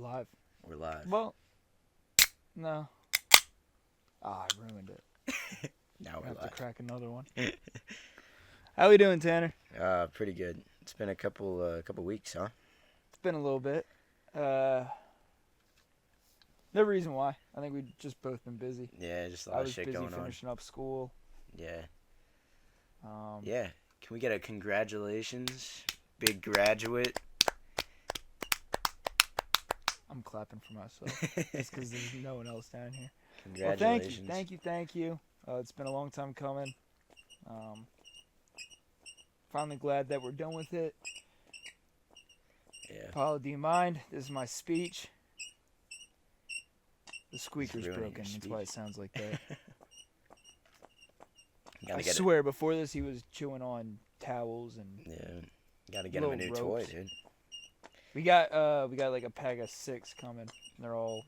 live. We're live. Well, no. Ah, I ruined it. Now I we're have to live. crack another one. How we doing, Tanner? Pretty good. It's been a couple weeks, huh? It's been a little bit. No reason why. I think we've just both been busy. Yeah, just a I lot of was shit busy going on. finishing up school. Yeah. Um, Yeah. Can we get a congratulations, big graduate? I'm clapping for myself just because there's no one else down here. Well, Congratulations. thank you. It's been a long time coming. Finally glad that we're done with it. Yeah. Paula, do you mind? This is my speech. The squeaker's ruining your broken. That's speech. why it sounds like that. Gotta I get swear, before this, he was chewing on towels and. Yeah. Gotta get him a new little toy, ropes. dude. We got like a pack of 6 coming. They're all.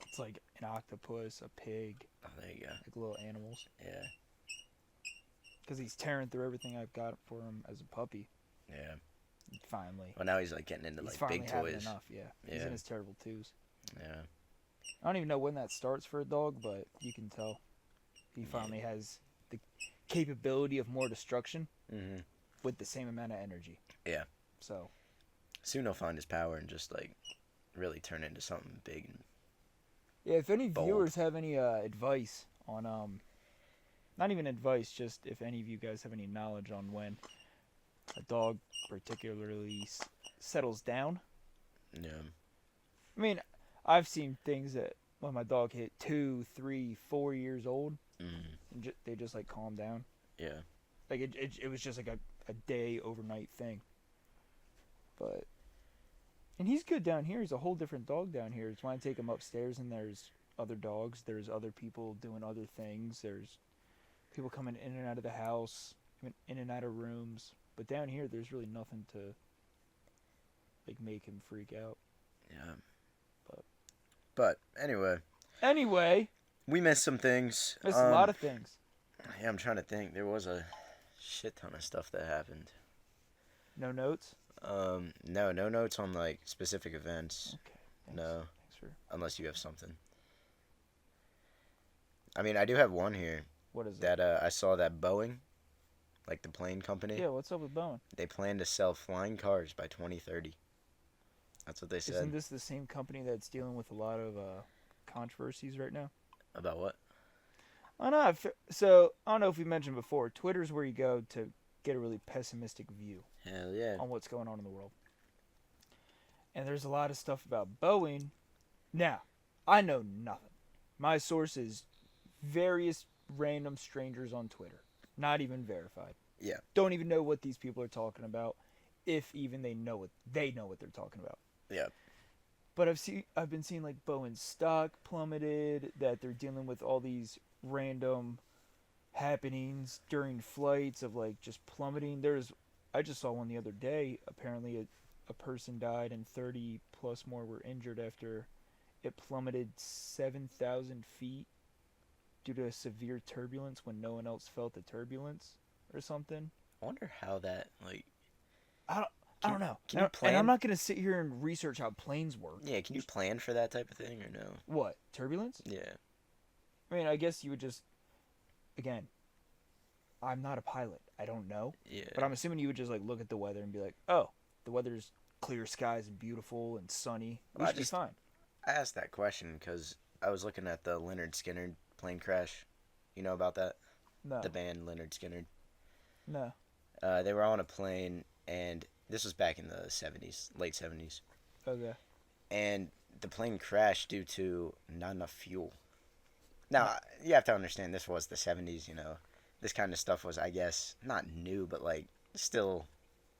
It's like an octopus, a pig, Oh, there you go. like little animals. Yeah. Because he's tearing through everything I've got for him as a puppy. Yeah. Finally. Well, now he's like getting into He's like finally big having toys. enough. Yeah. He's Yeah. in his terrible twos. Yeah. I don't even know when that starts for a dog, but you can tell. He finally has the capability of more destruction Mhm. with the same amount of energy. Yeah. So. Soon he'll find his power and just like really turn into something big. And Yeah, if any bold. viewers have any advice on not even advice, just if any of you guys have any knowledge on when a dog particularly settles down. Yeah. I mean, I've seen things that when my dog hit 2, 3, 4 years old, and they just like calm down. Yeah. Like it was just like a day overnight thing. And he's good down here. He's a whole different dog down here. It's when I take him upstairs and there's other dogs. There's other people doing other things. There's people coming in and out of the house, in and out of rooms. But down here, there's really nothing to like make him freak out. Yeah. But anyway. Anyway, We missed some things. there's a lot of things. Yeah, I'm trying to think. There was a shit ton of stuff that happened. No notes? No notes on like specific events. Okay. Thanks. No, Thanks for unless you have something. I mean, I do have one here what is it? that I saw that Boeing, like the plane company, Yeah, what's up with Bowen? they plan to sell flying cars by 2030. That's what they said. Isn't this the same company that's dealing with a lot of controversies right now? About what? I don't know. So I don't know if we mentioned before. Twitter's where you go to get a really pessimistic view Hell yeah. on what's going on in the world. And there's a lot of stuff about Boeing. Now, I know nothing. My source is various random strangers on Twitter, not even verified. Yeah. Don't even know what these people are talking about, if even they know what they're talking about. Yeah. But I've been seeing like Boeing's stock plummeted, that they're dealing with all these random happenings during flights of like just plummeting. I just saw one the other day. Apparently a person died and 30 plus more were injured after it plummeted 7,000 feet due to severe turbulence when no one else felt the turbulence or something. I wonder how that like. I don't know. Can you plan? And I'm not going to sit here and research how planes work. Yeah, can you plan for that type of thing or no? What? Turbulence? Yeah. I mean, I guess you would just... Again, I'm not a pilot. I don't know. Yeah. But I'm assuming you would just like look at the weather and be like, oh, the weather's clear skies and beautiful and sunny. We should be fine. I asked that question because I was looking at the Leonard Skinner plane crash. You know about that? No. The band Leonard Skinner. No. They were on a plane, and this was back in the 70s, late 70s. Okay. And the plane crashed due to not enough fuel. Now, you have to understand, this was the 70s, you know. This kind of stuff was, I guess, not new, but, like, still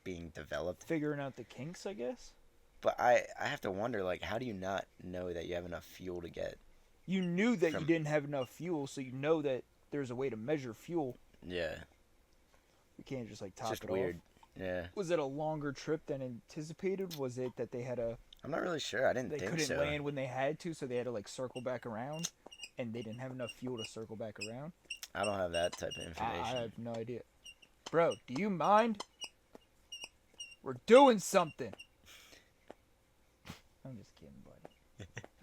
being developed. Figuring out the kinks, I guess? But I have to wonder, like, how do you not know that you have enough fuel to get? You knew that you didn't have enough fuel, so you know that there's a way to measure fuel. Yeah. You can't just, like, top It's just it weird. off. Yeah. Was it a longer trip than anticipated? Was it that they had I'm not really sure. I didn't think so. They couldn't land when they had to, so they had to, like, circle back around? And they didn't have enough fuel to circle back around? I don't have that type of information. I have no idea. Bro, do you mind? We're doing something. I'm just kidding.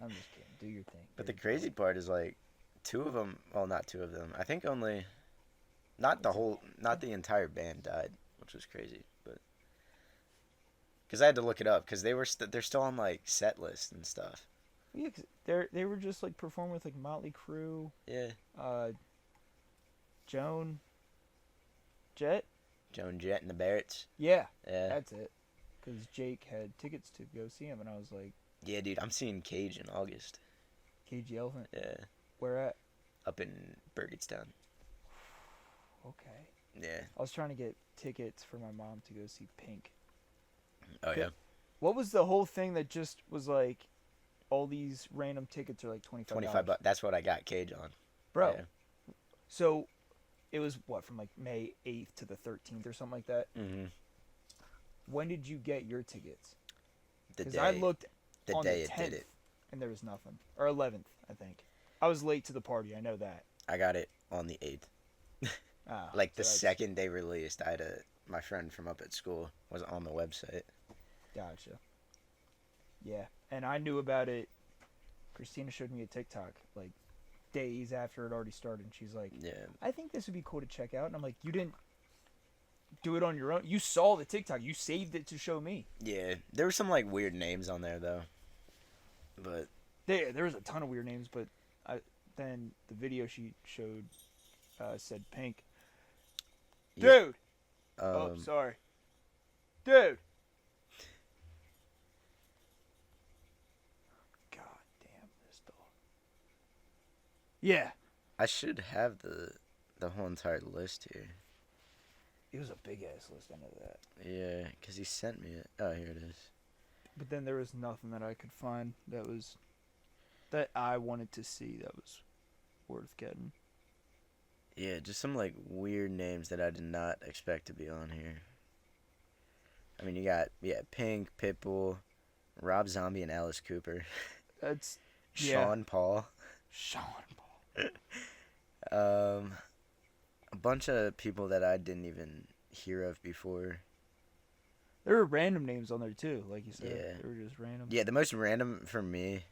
I'm just kidding. Do your thing. But the crazy part is like, two of them. Well, not two of them. I think only, not the whole, not the entire band died, which was crazy. But because I had to look it up because they're still on like set lists and stuff. Yeah, cause they were just like performing with like Motley Crue, Yeah. Joan Jett. Joan Jett and the Barretts. Yeah, Yeah. that's it. Because Jake had tickets to go see him, and I was like, Yeah, dude. I'm seeing Cage in August. KG Elephant. Yeah. Where at? Up in Burgettstown. Okay. Yeah. I was trying to get tickets for my mom to go see Pink. Oh yeah. What was the whole thing that just was like, all these random tickets are like $25? $25. That's what I got Cage on. Bro. Yeah. So, it was what, from like May 8th to the 13th or something like that? Mm-hmm. When did you get your tickets? The Because day. I looked The on day the 10th, it did it. and there was nothing. Or 11th, I think. I was late to the party, I know that. I got it on the 8th. Ah, Like the so that's- second they released, my friend from up at school was on the website. Gotcha. Yeah, and I knew about it. Christina showed me a TikTok, like, days after it already started, and she's like, Yeah. I think this would be cool to check out. And I'm like, you didn't do it on your own? You saw the TikTok. You saved it to show me. Yeah. There were some like weird names on there though. But There was a ton of weird names, but then the video she showed said Pink. Yeah. Dude! Oh, sorry. Dude! God damn this dog. Yeah. I should have the whole entire list here. It was a big ass list, I know that. Yeah, because he sent me it. Oh, here it is. But then there was nothing that I could find that I wanted to see that was worth getting. Yeah, just some like weird names that I did not expect to be on here. I mean, you got Pink, Pitbull, Rob Zombie, and Alice Cooper. That's Sean Paul. Sean Paul. A bunch of people that I didn't even hear of before. There were random names on there too, like you said. Yeah. They were just random. Yeah, the most random for me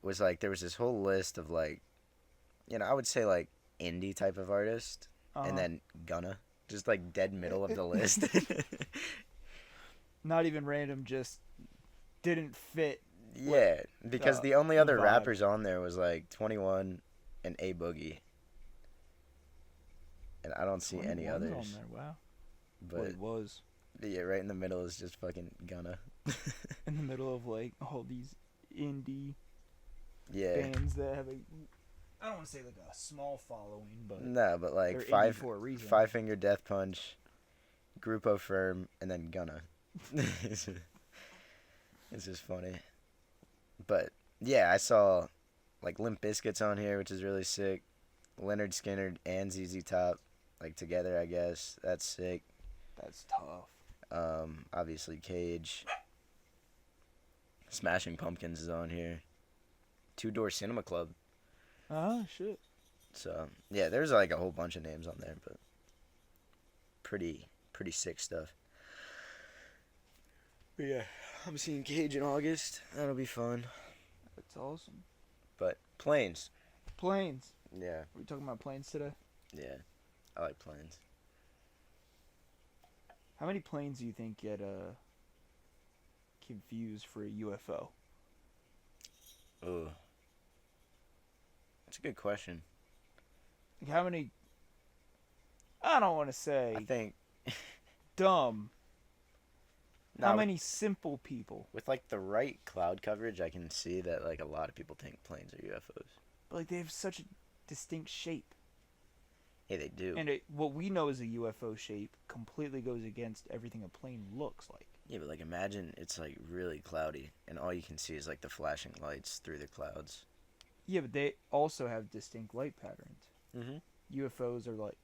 was like there was this whole list of like, I would say like indie type of artist, and then Gunna, just like dead middle of the list. Not even random, just didn't fit. Yeah, because the only other vibe. rappers on there was like 21 and A Boogie, and I don't see any 21's others. on there. Wow. But It was yeah, right in the middle is just fucking Gunna. in the middle of like all these indie Yeah. bands that have I don't want to say like a small following, but No, but like they're indie five for a reason. Finger Death Punch, Grupo Firm, and then Gunna. It's just funny. But yeah, I saw like Limp Bizkit's on here, which is really sick. Leonard Skinner and ZZ Top, like together, I guess. That's sick. That's tough. Obviously Cage. Smashing Pumpkins is on here. Two Door Cinema Club. Oh shit. So yeah, there's like a whole bunch of names on there, but pretty sick stuff. But yeah, I'm seeing Cage in August. That'll be fun. That's awesome. But planes. Planes. Yeah, Are we talking about planes today? yeah, I like planes. How many planes do you think get confused for a UFO? Ooh, that's a good question. Like how many? I don't want to say I think dumb. How now, many simple people? with like the right cloud coverage, I can see that like a lot of people think planes are UFOs. But like they have such a distinct shape. Yeah, they do. And what we know as a UFO shape completely goes against everything a plane looks like. Yeah, but like imagine it's like really cloudy and all you can see is like the flashing lights through the clouds. Yeah, but they also have distinct light patterns. Mm-hmm. UFOs are like,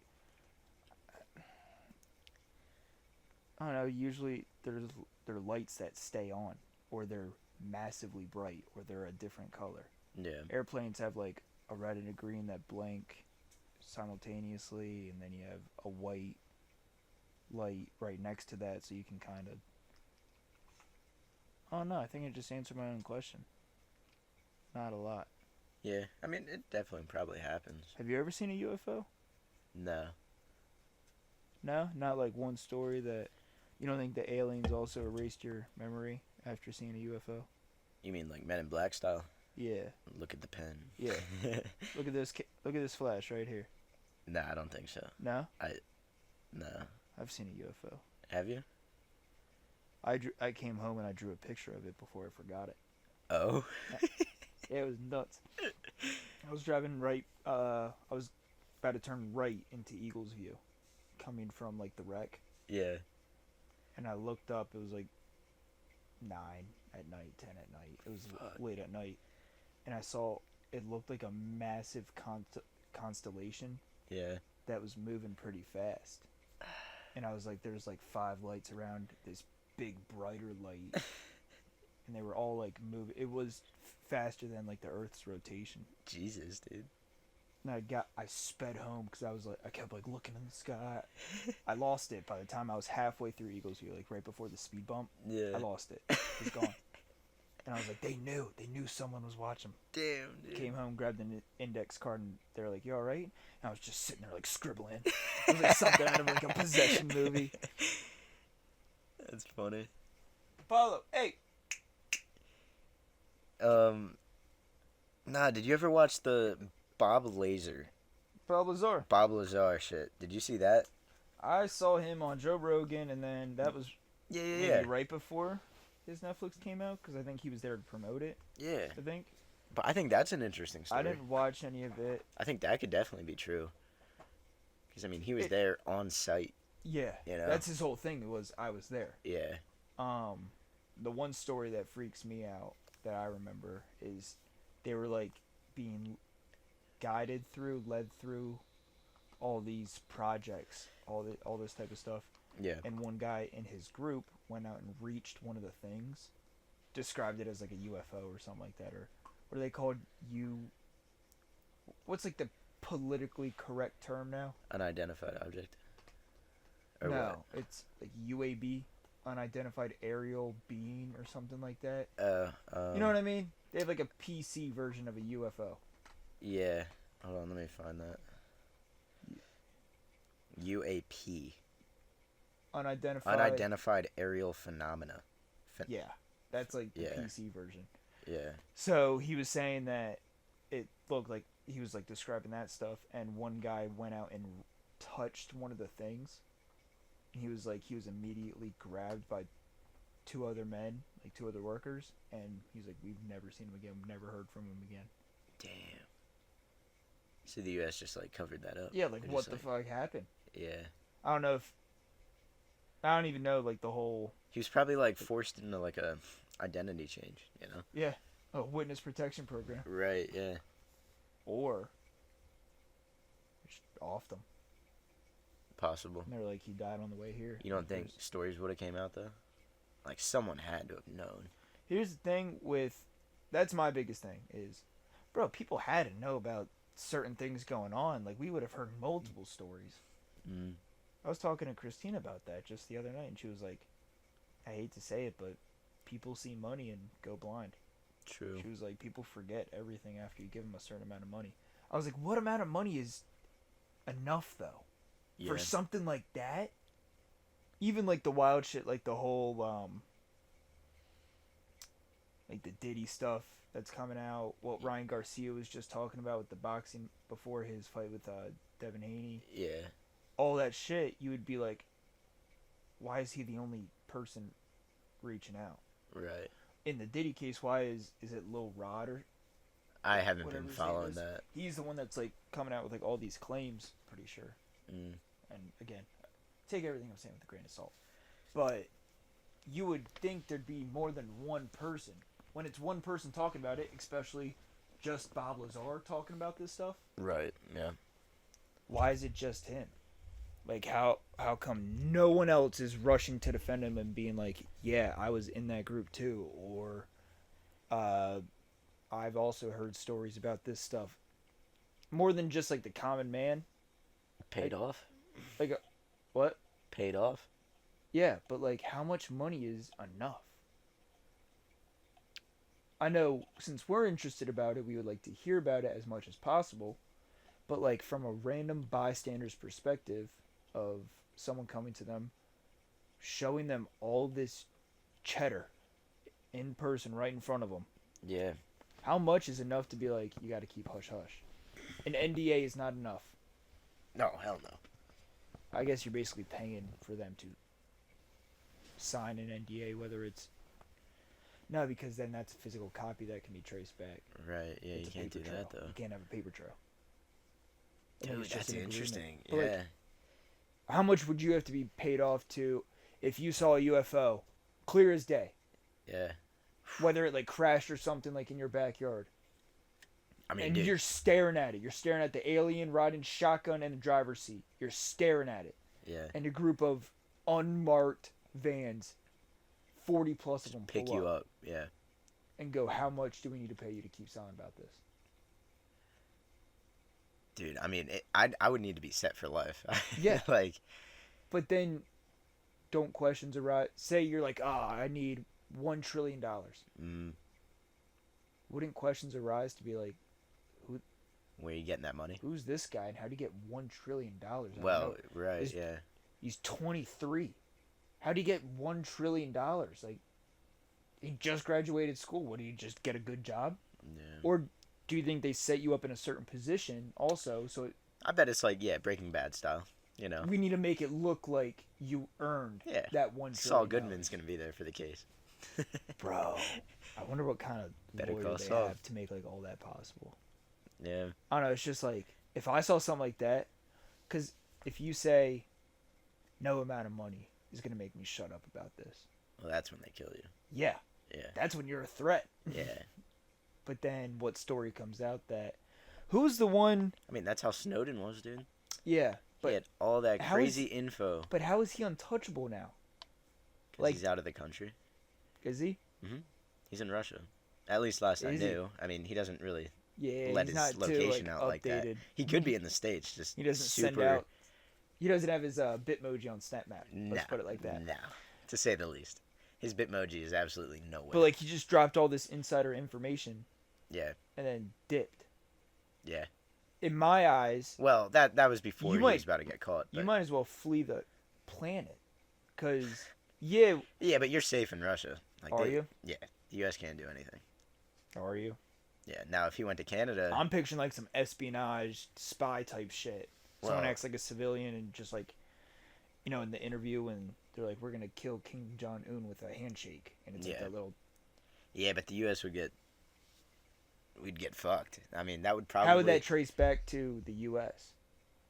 I don't know, usually they're lights that stay on, or they're massively bright, or they're a different color. Yeah. Airplanes have like a red and a green that blink simultaneously, and then you have a white light right next to that, so you can kind of... Oh no, I think I just answered my own question. Not a lot. Yeah, I mean, it definitely probably happens. Have you ever seen a UFO? No. No, not like one story that you don't think the aliens also erased your memory after seeing a UFO. You mean like Men in Black style? Yeah, Look at the pen. yeah. Look at this. Look at this flash right here. Nah, I don't think so. No, No. I've seen a UFO. Have you? I came home and I drew a picture of it before I forgot it. Oh. Yeah, it was nuts. I was driving right. I was about to turn right into Eagles View, coming from like the wreck, Yeah. and I looked up. It was like 9 at night, 10 at night. It was late at night, and I saw it looked like a massive constellation Yeah. that was moving pretty fast. And I was like, there's like 5 lights around this big brighter light, and they were all like moving. It was faster than like the Earth's rotation. Jesus, dude. And I sped home because I kept like looking in the sky. I lost it by the time I was halfway through Eagles View, like right before the speed bump. Yeah. I lost it. It was gone. And I was like, they knew someone was watching. Damn, dude. Came home, grabbed an index card, and they're like, "You all right?" And I was just sitting there like scribbling. It was like something out of like a possession movie. That's funny. Apollo, hey. Nah, did you ever watch the Bob Lazar shit? Did you see that? I saw him on Joe Rogan, and then that was Yeah, maybe right before his Netflix came out, because I think he was there to promote it. Yeah. I think. But I think that's an interesting story. I didn't watch any of it. I think that could definitely be true. Because, I mean, he was there on site. Yeah. You know? That's his whole thing, was I was there. Yeah. The one story that freaks me out that I remember is they were like being led through all these projects, all this type of stuff. Yeah. And one guy in his group went out and reached one of the things, described it as like a UFO or something like that, or what are they called? What's like the politically correct term now? Unidentified object. Or no, what? it's like UAB, unidentified aerial being, or something like that. You know what I mean? They have like a PC version of a UFO. Yeah. Hold on, let me find that. UAP. Unidentified aerial phenomena. Yeah, that's like the Yeah. PC version. Yeah. So he was saying that it looked like he was like describing that stuff, and one guy went out and touched one of the things. And he was immediately grabbed by 2 other men, like 2 other workers, and he's like, we've never seen him again, we've never heard from him again. Damn. So the U.S. just like covered that up. Yeah, like They're what just the fuck happened? Yeah. I don't even know like the whole. He was probably like forced into like a identity change, you know? Yeah, a witness protection program, Right, yeah. or just offed him. Possible. And they're like, he died on the way here. You don't think stories would have came out though? Like someone had to have known. Here's the thing that's my biggest thing is, bro, people had to know about certain things going on. Like, we would have heard multiple stories. Mm. I was talking to Christina about that just the other night, and she was like, I hate to say it, but people see money and go blind. True. She was like, people forget everything after you give them a certain amount of money. I was like, what amount of money is enough, though? Yeah. For something like that? Even like the wild shit, like the whole, like the Diddy stuff that's coming out, what Ryan Garcia was just talking about with the boxing before his fight with Devin Haney. Yeah. All that shit, you would be like, why is he the only person reaching out? Right. In the Diddy case, why is it Lil Rod or I haven't whatever been his name following is? that. He's the one that's like coming out with like all these claims, pretty sure. Mm. And again, take everything I'm saying with a grain of salt. But you would think there'd be more than one person. When it's one person talking about it, especially just Bob Lazar talking about this stuff, Right, yeah. why is it just him? Like, how come no one else is rushing to defend him and being like, yeah, I was in that group too, or I've also heard stories about this stuff. More than just like the common man. Paid off? Like, what? Paid off? Yeah, but like, how much money is enough? I know since we're interested about it, we would like to hear about it as much as possible. But like from a random bystander's perspective of someone coming to them, showing them all this cheddar in person right in front of them. Yeah. How much is enough to be like, you got to keep hush hush? An NDA is not enough. No, hell no. I guess you're basically paying for them to sign an NDA, whether it's no, because then that's a physical copy that can be traced back. Right. Yeah, It's you a can't do paper that trail. though. You can't have a paper trail. I mean, Dude, it's just that's an agreement. interesting. But, Yeah. like, how much would you have to be paid off to if you saw a UFO, clear as day, Yeah. whether it like crashed or something like in your backyard, I mean, and dude. you're staring at it. You're staring at the alien riding shotgun in the driver's seat. You're staring at it, Yeah. and a group of unmarked vans, 40 plus of them, Pick pull you up. Yeah. and go, how much do we need to pay you to keep silent about this? Dude, I mean, I would need to be set for life. Yeah. Like, But then, don't questions arise? Say you're like, I need $1 trillion. mm, Wouldn't questions arise to be like, where are you getting that money? who's this guy and how do you get $1 trillion? Well, right, Is- yeah. He's 23. How do you get $1 trillion? Like, he just graduated school. What, do you just get a good job? Yeah. Or do you think they set you up in a certain position also? So I bet it's like, yeah, Breaking Bad style. You know? we need to make it look like you earned Yeah. that $1 trillion. Saul Goodman's going to be there for the case. Bro, I wonder what kind of Better lawyer call they Saul. have to make like all that possible. Yeah. I don't know. It's just like if I saw something like that, because if you say no amount of money is gonna make me shut up about this, Well, that's when they kill you. yeah, Yeah. that's when you're a threat. Yeah. But then what story comes out that who's the one? I mean, that's how Snowden was, dude. Yeah, He had all that how crazy info. but how is he untouchable now? 'Cause like- he's out of the country. Is he? He's in Russia. At least last I Is he? knew. I mean, he doesn't really Yeah, let he's his not too location like, out like that. updated. He could be in the States, just He doesn't super, send out. He doesn't have his Bitmoji on SnapMap. Let's put it like that. No, to say the least. His Bitmoji is absolutely nowhere. But like he just dropped all this insider information yeah, and then dipped. yeah. In my eyes, Well, that was before You he might- was about to get caught. you but- might as well flee the planet, cause yeah, Yeah, but you're safe in Russia. Like are you? Yeah, the U.S. can't do anything. Are you? Yeah. Now, if he went to Canada, I'm picturing like some espionage spy type shit. Someone Well- acts like a civilian and just like, in the interview when they're like, we're gonna kill King Jong Un with a handshake, and it's like Yeah. that little. yeah, but the U.S. we'd get fucked. I mean, that would probably. How would that trace back to the U.S.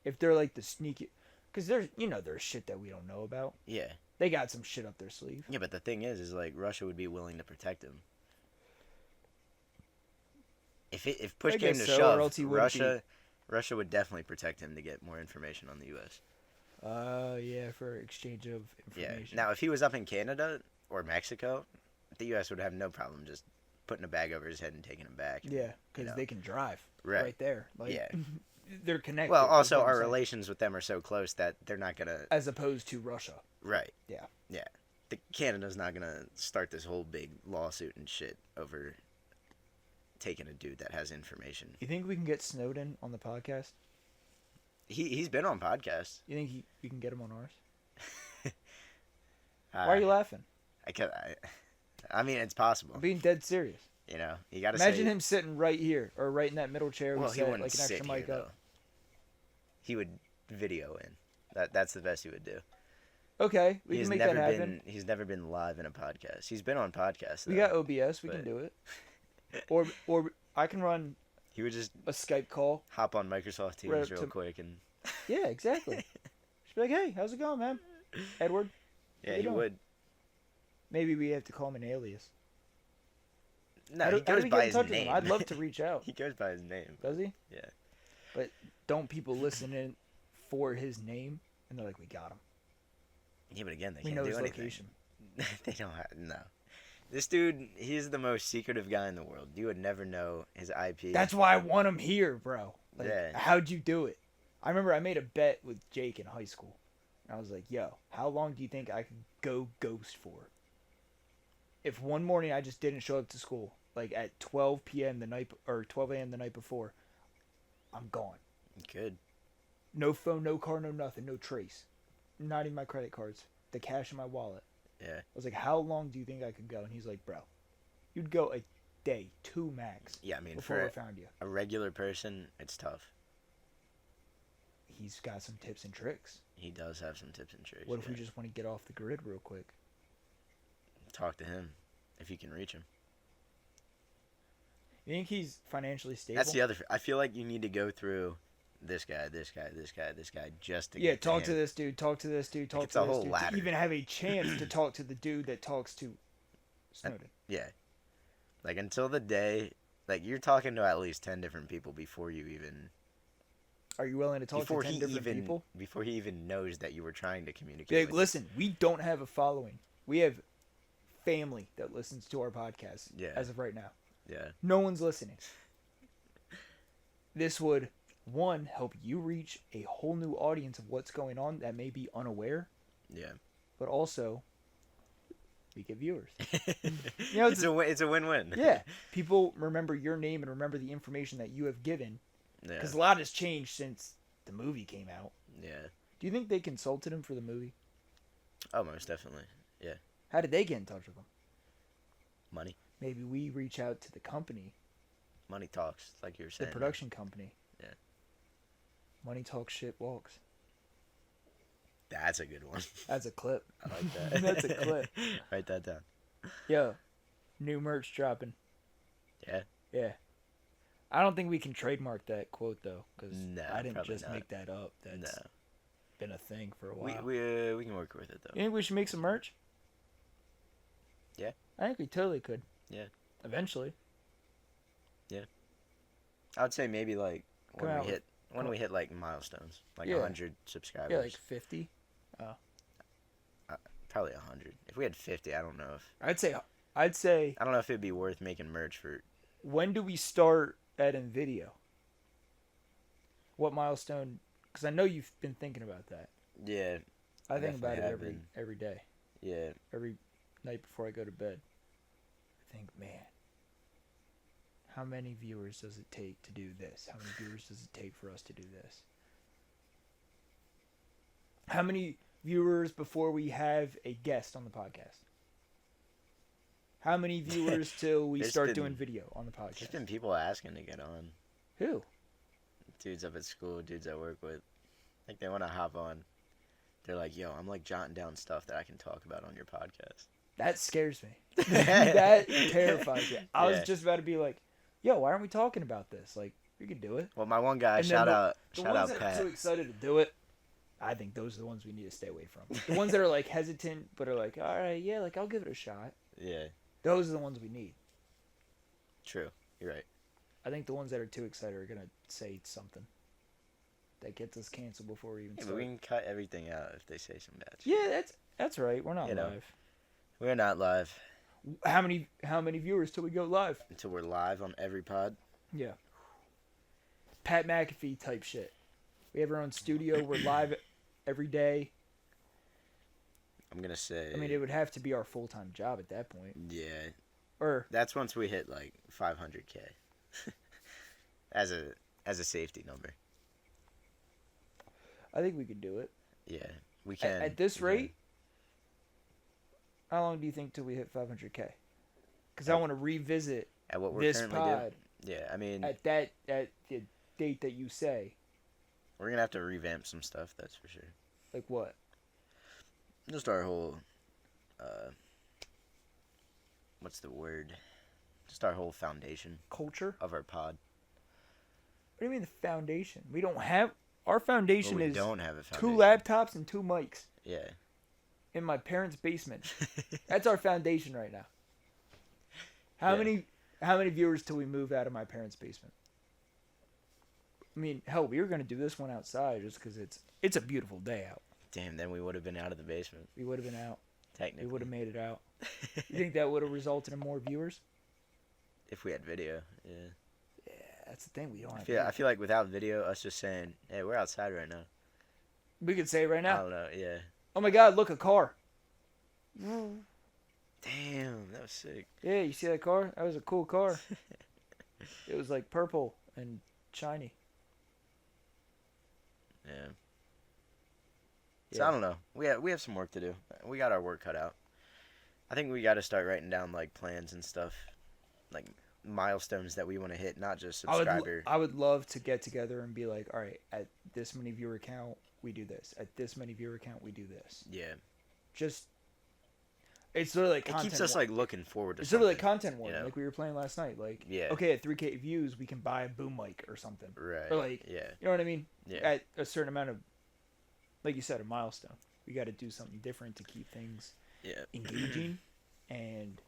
If they're like the sneaky? Because there's there's shit that we don't know about. Yeah, They got some shit up their sleeve. yeah, but the thing is like Russia would be willing to protect him. If push I came guess to so, or shove, else he wouldn't Russia would definitely protect him to get more information on the U.S. Yeah, for exchange of Yeah. information. Now, if he was up in Canada or Mexico, the U.S. would have no problem just putting a bag over his head and taking him back. Yeah, because know. they can drive Right. there. Like, Yeah. they're connected. Well, is also what I'm our saying. relations with them are so close that they're not gonna. As opposed to Russia. Right. Yeah. Yeah. Canada's not gonna start this whole big lawsuit and shit over taking a dude that has information. You think we can get Snowden on the podcast? He's been on podcasts. You think we can get him on ours? Why are you Uh, laughing? I mean, it's possible. I'm being dead serious. You know, you gotta Imagine say, him sitting right here or right in that middle chair. Well, We he set wouldn't like an sit extra here mic though. up. He would video in. That's the best he would do. Okay, we can make that happen. He's never been live in a podcast. He's been on podcasts. We though. got OBS. We can but- do it. Or I can run He would just a Skype call. hop on Microsoft Teams Right real to- quick and Yeah, exactly. Just be like, hey, how's it going, man? Edward. yeah, you he doing? would. Maybe we have to call him an alias. No, How do he goes we by get in his touch with name. him? I'd love to reach out. He goes by his name. Does he? Yeah. But don't people listen in for his name and they're like, we got him. Yeah, but again, they We can't know do his anything. location. They don't have no. This dude, he's the most secretive guy in the world. You would never know his IP. That's why I want him here, bro. Like, Yeah. how'd you do it? I remember I made a bet with Jake in high school. And I was like, yo, how long do you think I could go ghost for? If one morning I just didn't show up to school like at 12 p.m. the night or 12 a.m. the night before, I'm gone. Good. No phone, no car, no nothing, no trace. Not even my credit cards. The cash in my wallet. Yeah. I was like, how long do you think I could go? And he's like, bro, you'd go a day, 2 max. Yeah, I mean, before for I found you. a regular person, it's tough. He's got some tips and tricks. He does have some tips and tricks. What if we just want to get off the grid real quick? Talk to him if you can reach him. You think he's financially stable? That's the other. I feel like you need to go through this guy, this guy, this guy, this guy, just to Yeah, get talk to to him. this dude, talk to this dude, talk It's to a this whole dude. ladder. To even have a chance to talk to the dude that talks to Snowden. Yeah. Like, until the day, like, you're talking to at least 10 different people before you even... Are you willing to talk to 10 different people? Before he even knows that you were trying to communicate Like, with listen, we don't have a following. We have family that listens to our podcast as of right now. Yeah. No one's listening. This would, one, help you reach a whole new audience of what's going on that may be unaware. Yeah. But also, we get viewers. You know, it's a win-win. Yeah. People remember your name and remember the information that you have given. Yeah. Because a lot has changed since the movie came out. Yeah. Do you think they consulted him for the movie? Oh, most definitely. Yeah. How did they get in touch with him? Money. Maybe we reach out to the company. Money talks, like you were saying. The production company. Yeah. Money talks, shit walks. That's a good one. That's a clip. I like that. That's a clip. Write that down. Yo, new merch dropping. Yeah. Yeah. I don't think we can trademark that quote though, because No, I didn't probably just not. make that up. That's been a thing for a while. We can work with it though. You think we should make some merch? Yeah. I think we totally could. Yeah. Eventually. I would say maybe like Come out when we hit like milestones, like Yeah. 100 subscribers. Yeah, like 50. Probably 100. If we had 50, I don't know if I'd say I don't know if it'd be worth making merch for. when do we start adding video? What milestone? Because I know you've been thinking about that. Yeah. I think about it Definitely have every day. Yeah. Every night before I go to bed. I think, man, how many viewers does it take to do this? How many viewers does it take for us to do this? How many viewers before we have a guest on the podcast? How many viewers till we start doing video on the podcast? There's been people asking to get on. Who? Dudes up at school, dudes I work with. Like, they want to hop on. They're like, yo, I'm like jotting down stuff that I can talk about on your podcast. That scares me. That terrifies me. I was Yeah. just about to be like, yo, why aren't we talking about this? Like, we can do it. Well, my one guy, And then shout the out ones that are Pat. so excited to do it, I think those are the ones we need to stay away from. The ones that are like hesitant, but are like, all right, yeah, like I'll give it a shot. Yeah, Those are the ones we need. true. You're right. I think the ones that are too excited are gonna say something that gets us canceled before we even Yeah, but start. we can cut everything out if they say some bad shit. Yeah, that's right. We're not You know. live. We're not live How many viewers till we go live? until we're live on every pod. Yeah. Pat McAfee type shit. We have our own studio. We're live every day. I'm going to say. I mean, it would have to be our full-time job at that point. Yeah. Or That's once we hit like 500K as a safety number. I think we could do it. Yeah, we can. At this we can. rate, how long do you think till we hit 500K? Because I want to revisit At what we're this currently pod doing. Yeah, I mean, at the date that you say. we're gonna have to revamp some stuff. That's for sure. Like what? Just our whole, what's the word? Just our whole foundation Culture? of our pod. What do you mean the foundation? We don't have... Our foundation Well, we is don't have a 2 foundation. laptops and 2 mics Yeah. in my parents' basement. That's our foundation right now. How Yeah. many viewers till we move out of my parents' basement? I mean, hell, we were gonna do this one outside just because it's a beautiful day out. Damn, then we would have been out of the basement. We would have been out. We Technically. would have made it out. You think that would have resulted in more viewers? If we had video, yeah. Yeah, that's the thing. We don't have. I feel like without video, us just saying, hey, we're outside right now. We could say right I now. don't know, yeah. Oh my God! Look, a car. Damn, that was sick. Yeah, you see that car? That was a cool car. It was like purple and shiny. Yeah. So Yeah. I don't know. We have some work to do. We got our work cut out. I think we got to start writing down like plans and stuff, like milestones that we want to hit, not just subscriber. I would love to get together and be like, all right, at this many viewer count, we do this. At this many viewer count, we do this. Yeah. Just, it's sort of like It content. keeps us like looking forward to it's something. sort of like content warning, you know? like we were playing last night. Like, Yeah. okay, at 3K views, we can buy a boom mic or something. Right. Or like, yeah. you know what I mean? Yeah. At a certain amount of, like you said, a milestone. We got to do something different to keep things Yeah. engaging, and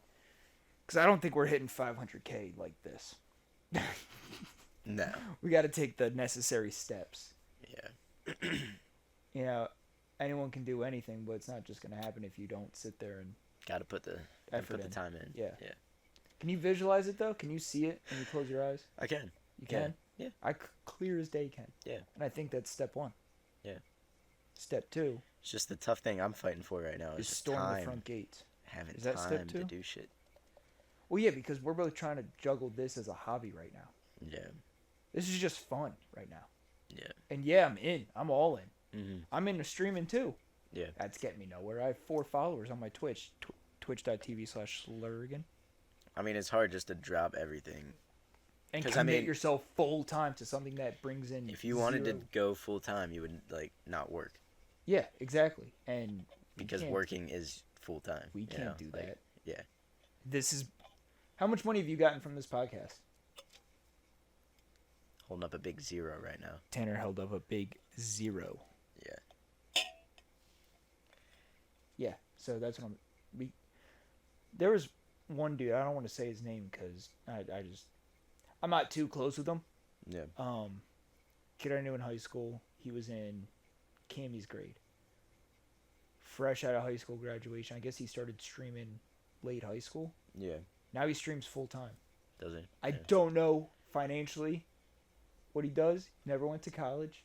because I don't think we're hitting 500K like this. No. We got to take the necessary steps. Yeah. You know, anyone can do anything, but it's not just going to happen if you don't sit there and Got to put the effort the time in. Yeah. Yeah. Can you visualize it though? Can you see it when you close your eyes? I can. You Yeah. can. Yeah. I clear as day can. Yeah. And I think that's step 1. Yeah. Step 2 It's just the tough thing I'm fighting for right now is is just storm time. the front gates. Having Is that time step to 2? do shit. Well, yeah, because we're both trying to juggle this as a hobby right now. Yeah. This is just fun right now. Yeah. And yeah, I'm in. I'm all in. Mm-hmm. I'm into streaming too. Yeah. That's getting me nowhere. I have 4 followers on my Twitch. Twitch.tv/shlergan. I mean, it's hard just to drop everything. And 'Cause, commit I mean, yourself full time to something that brings in If you wanted to zero- go full time, you would like not work Yeah, exactly. And we because can't- working is full time. We can't do that. Yeah. This is... How much money have you gotten from this podcast? Holding up a big 0 right now. Tanner held up a big 0. Yeah. Yeah, so that's what there was one dude, I don't want to say his name because I'm not too close with him. Yeah. Kid I knew in high school, he was in Cammy's grade. Fresh out of high school graduation. I guess he started streaming late high school. Yeah. Now he streams full time. Does he? I Yeah. don't know financially what he does. Never went to college.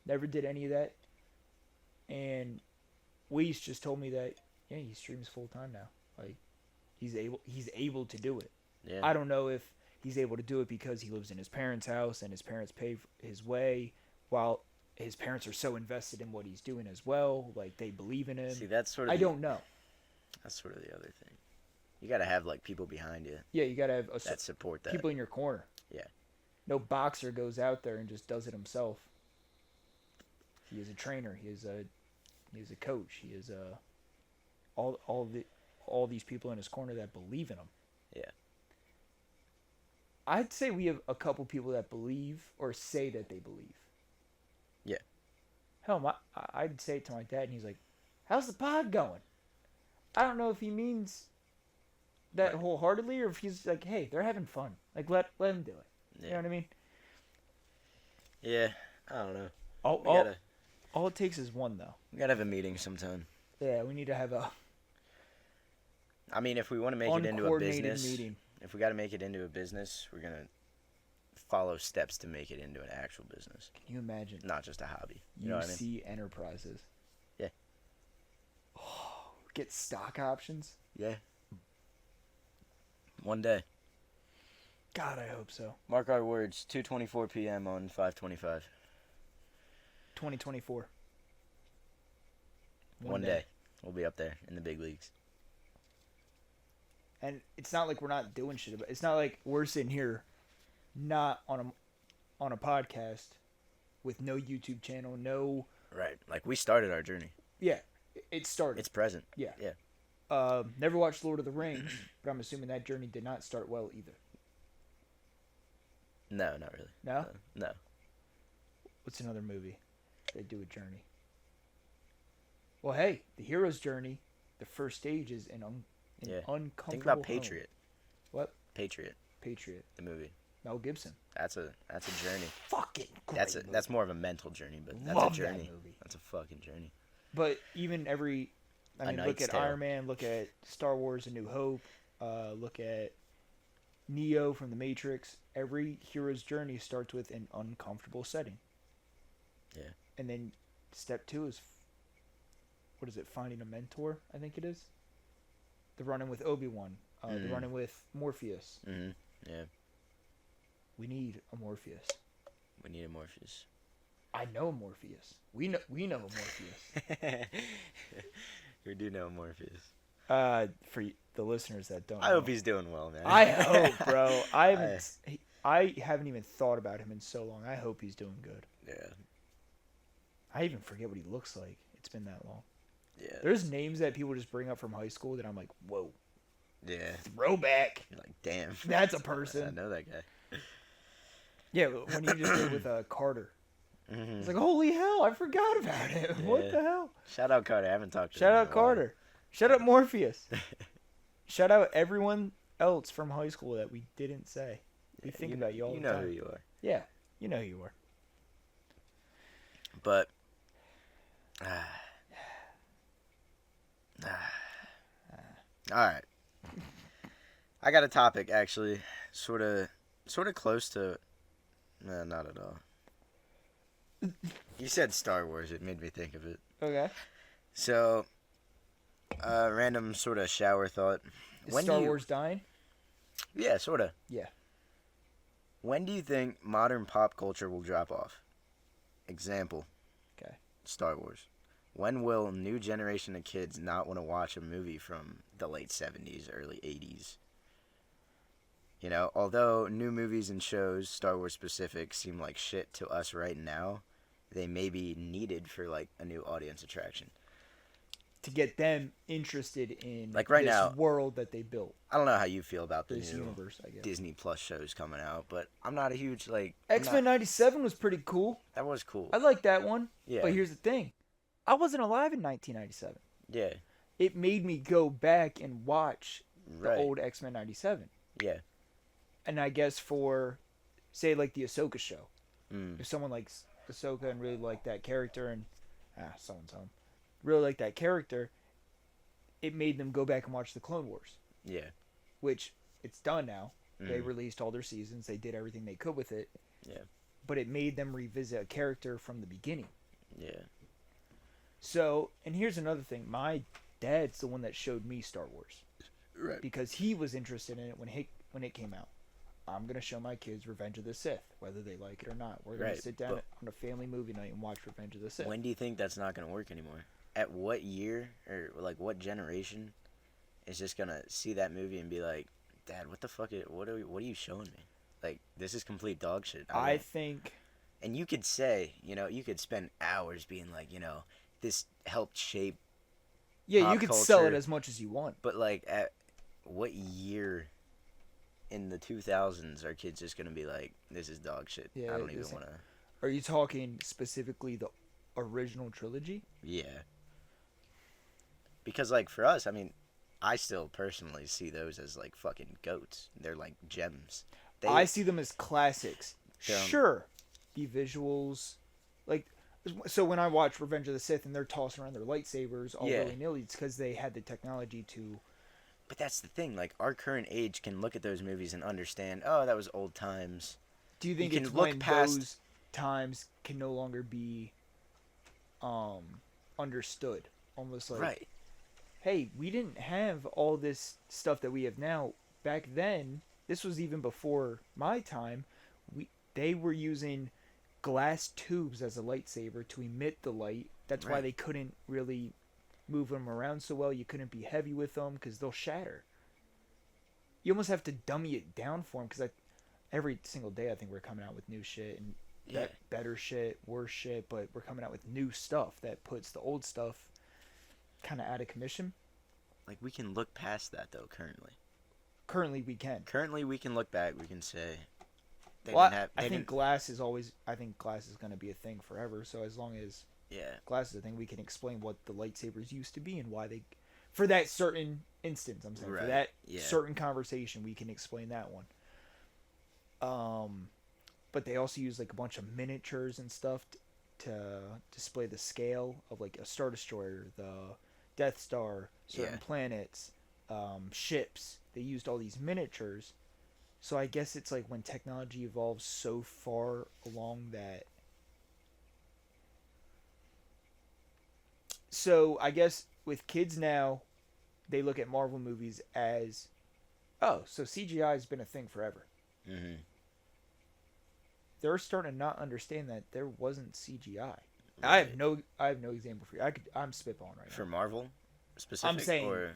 Never did any of that. And Weiss just told me that yeah, he streams full time now. Like he's able to do it. Yeah. I don't know if he's able to do it because he lives in his parents' house and his parents pay his way, while his parents are so invested in what he's doing as well. Like they believe in him. See, that's sort of. I don't know. That's sort of the other thing. You gotta have like people behind you Yeah, you gotta have that support that. people in your corner. Yeah. No boxer goes out there and just does it himself. He is a trainer. He is a coach. He is all these people in his corner that believe in him. Yeah. I'd say we have a couple people that believe or say that they believe. Yeah. Hell, I'd say it to my dad, and he's like, "How's the pod going?" I don't know if he means that Right. wholeheartedly, or if he's like, "Hey, they're having fun. Like, let them do it." Yeah. You know what I mean? Yeah. I don't know. All it takes is one, though. We gotta have a meeting sometime. Yeah, we need to have a I mean, if we want to make it into a uncoordinated business, meeting. if we got to make it into a business, we're gonna follow steps to make it into an actual business, Can you imagine? not just a hobby. You know what I mean? UC Enterprises. Yeah. Oh, get stock options. Yeah. One day. God, I hope so. Mark our words. 2:24 p.m. on 5/25. 2024. One day. We'll be up there in the big leagues. And it's not like we're not doing shit about it. It's not like we're sitting here not on a podcast with no YouTube channel, no... Right. Like, we started our journey. Yeah, it started. It's present. Yeah. Yeah. Never watched Lord of the Rings, but I'm assuming that journey did not start well either. No, not really. No? No. What's another movie? They do a journey. Well, hey, the hero's journey, the first stage is an uncomfortable Think about home. Patriot. What? Patriot, Patriot. the movie. Mel Gibson. That's a journey. Fucking great movie. That's more of a mental journey, but that's Love a journey. that movie. That's a fucking journey. But even I mean, look Knight's at Tale. Iron Man, look at Star Wars: A New Hope, look at Neo from The Matrix. Every hero's journey starts with an uncomfortable setting. Yeah. And then step 2 is, what is it, finding a mentor, I think it is. The run-in with Obi-Wan. They're running with Morpheus. Yeah. We need a Morpheus. We need a Morpheus. I know Morpheus. We know Morpheus. We do know Morpheus. For the listeners that don't I know. hope he's doing well, man. I hope, bro. I haven't even thought about him in so long. I hope he's doing good. Yeah. I even forget what he looks like. It's been that long. Yeah. There's names that people just bring up from high school that I'm like, whoa. Yeah. Throwback. You're like, damn. That's a person. I know that guy. Yeah, when you just did with Carter. Mm-hmm. It's like, holy hell, I forgot about him. Yeah. What the hell? Shout out Carter. I haven't talked to him. Shout in out a while. Carter. Shout out Morpheus. Shout out everyone else from high school that we didn't say. We think about you all the time. You know who you are. Yeah, you know who you are. But all right. I got a topic actually, sort of close to. No, not at all. You said Star Wars. It made me think of it. Okay. So, random sort of shower thought. Is Star Wars dying? Yeah, sort of. Yeah. When do you think modern pop culture will drop off? Example. Okay. Star Wars. When will a new generation of kids not want to watch a movie from the late 70s, early 80s? You know, although new movies and shows, Star Wars specific, seem like shit to us right now, they may be needed for, like, a new audience attraction. To get them interested in like right this now, world that they built. I don't know how you feel about this new universe, I guess. Disney Plus shows coming out, but I'm not a huge, like... X-Men 97 was pretty cool. That was cool. I like that one. Yeah. But here's the thing. I wasn't alive in 1997. Yeah. It made me go back and watch Right. the old X-Men 97. Yeah. And I guess for, say, like the Ahsoka show. Mm. If someone likes Ahsoka and really liked that character and... someone's home. Really liked that character, it made them go back and watch the Clone Wars. Yeah. Which, it's done now. Mm. They released all their seasons. They did everything they could with it. Yeah. But it made them revisit a character from the beginning. Yeah. So, and here's another thing. My dad's the one that showed me Star Wars. Right. Because he was interested in it when it came out. I'm going to show my kids Revenge of the Sith, whether they like it or not. We're going to sit down on a family movie night and watch Revenge of the Sith. When do you think that's not going to work anymore? At what year or like what generation is just going to see that movie and be like, Dad, what the fuck? What are you showing me? Like, this is complete dog shit. I think... And you could say, you know, you could spend hours being like, you know, this helped shape Yeah, pop you could culture, sell it as much as you want. But, like, at what year in the 2000s are kids just going to be like, this is dog shit? Yeah, I don't even want to... Are you talking specifically the original trilogy? Yeah. Because, like, for us, I mean, I still personally see those as, like, fucking goats. They're, like, gems. I see them as classics. Sure. The visuals... Like, so when I watch Revenge of the Sith and they're tossing around their lightsabers all willy-nilly, it's because they had the technology to... But that's the thing. Like, our current age can look at those movies and understand, oh, that was old times. Do you think it's when those times can no longer be understood? Almost like... Right. Hey, we didn't have all this stuff that we have now. Back then, this was even before my time, they were using glass tubes as a lightsaber to emit the light. That's why they couldn't really move them around so well. You couldn't be heavy with them because they'll shatter. You almost have to dummy it down for them because every single day I think we're coming out with new shit and better shit, worse shit, but we're coming out with new stuff that puts the old stuff kind of out of commission. Like, we can look past that, though, currently. Currently, we can. Currently, we can look back. We can say... I think glass is going to be a thing forever. So as long as glass is a thing, we can explain what the lightsabers used to be and why they... For that certain instance, I'm saying. For that certain conversation, we can explain that one. But they also use, like, a bunch of miniatures and stuff to display the scale of, like, a Star Destroyer, the Death Star, certain planets, ships. They used all these miniatures. So I guess it's like when technology evolves so far along that... So I guess with kids now, they look at Marvel movies as oh, so CGI has been a thing forever. Mm-hmm. They're starting to not understand that there wasn't CGI. Right. I have no example for you. I'm spitballing right For now. Marvel, specific I'm saying or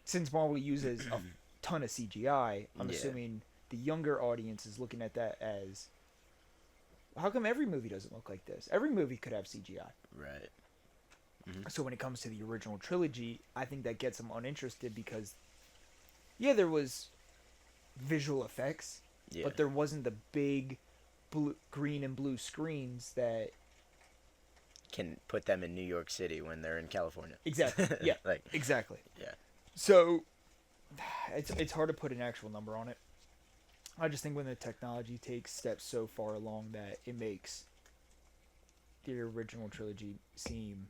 since Marvel uses a ton of CGI, I'm Yeah. assuming the younger audience is looking at that as, how come every movie doesn't look like this? Every movie could have CGI. right. Mm-hmm. So when it comes to the original trilogy, I think that gets them uninterested because, yeah, there was visual effects, Yeah. but there wasn't the big green and blue screens that Can put them in New York City when they're in California. exactly. Yeah, Like, exactly. yeah. So it's hard to put an actual number on it. I just think when the technology takes steps so far along that it makes the original trilogy seem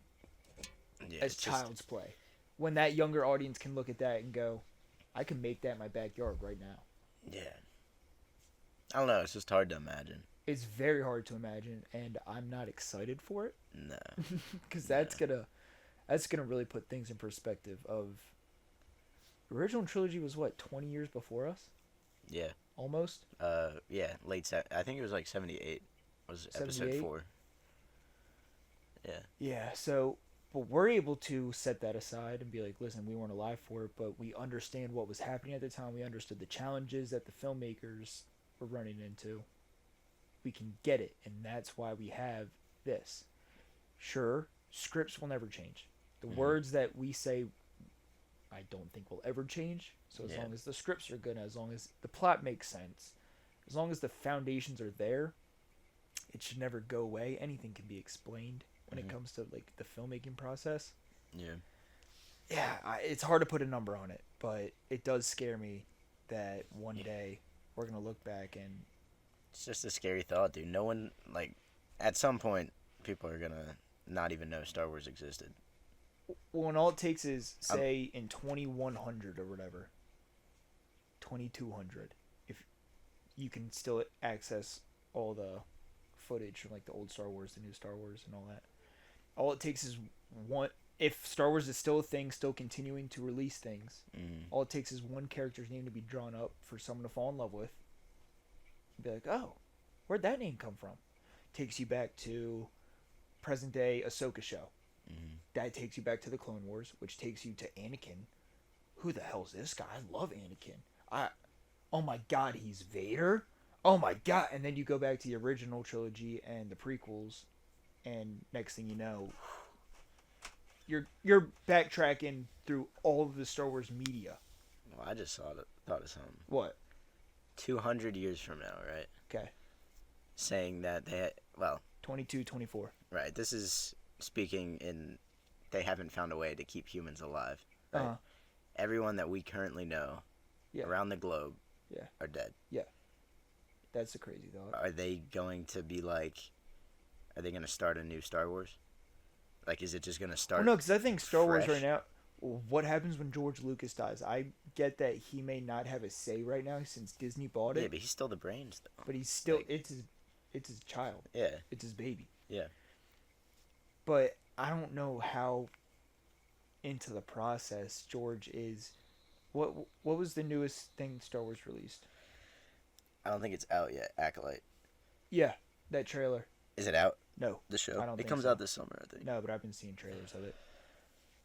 Yeah. as it's just- child's play. When that younger audience can look at that and go, I can make that in my backyard right now. Yeah. I don't know. It's just hard to imagine. It's very hard to imagine, and I'm not excited for it No. because that's gonna really put things in perspective. Of the original trilogy was what 20 years before us, Yeah. almost. Yeah. I think it was like 78. Was episode 78? 4. Yeah. Yeah, so but we're able to set that aside and be like, listen, we weren't alive for it, but we understand what was happening at the time. We understood the challenges that the filmmakers were running into. We can get it, and that's why we have this. Sure, scripts will never change. The words that we say, I don't think will ever change. So as long as the scripts are good, as long as the plot makes sense, as long as the foundations are there, it should never go away. Anything can be explained when it comes to like the filmmaking process. Yeah. Yeah, it's hard to put a number on it, but it does scare me that one day we're gonna look back and It's just a scary thought, dude. No one, like, at some point, people are gonna not even know Star Wars existed. when all it takes is say in 2100 or whatever, 2200, if you can still access all the footage from like the old Star Wars, the new Star Wars, and all that. All it takes is one. If Star Wars is still a thing, still continuing to release things, all it takes is one character's name to be drawn up for someone to fall in love with. Be like, oh, where'd that name come from? Takes you back to present day Ahsoka show. That takes you back to the Clone Wars, which takes you to Anakin. Who the hell's this guy? I love Anakin. Oh my god, he's Vader. Oh my god! And then you go back to the original trilogy and the prequels, and next thing you know, you're backtracking through all of the Star Wars media. Well, I just thought of something. What? 200 years from now, right? Okay. Saying that they 22, 24. right. This is speaking in they haven't found a way to keep humans alive. Right? Uh-huh. Everyone that we currently know around the globe are dead. Yeah. That's a crazy thought. Are they going to be like? Are they going to start a new Star Wars? Like, is it just going to start? Well, no, because I think Star Wars fresh? right now. What happens when George Lucas dies? I get that he may not have a say right now since Disney bought it. Yeah, but he's still the brains, though. But he's still Like- it's his child. Yeah. It's his baby. Yeah. But I don't know how into the process George is. What was the newest thing Star Wars released? I don't think it's out yet. Acolyte. Yeah, that trailer. Is it out? No, The show. I don't It think comes so. out this summer, I think. no, but I've been seeing trailers of it.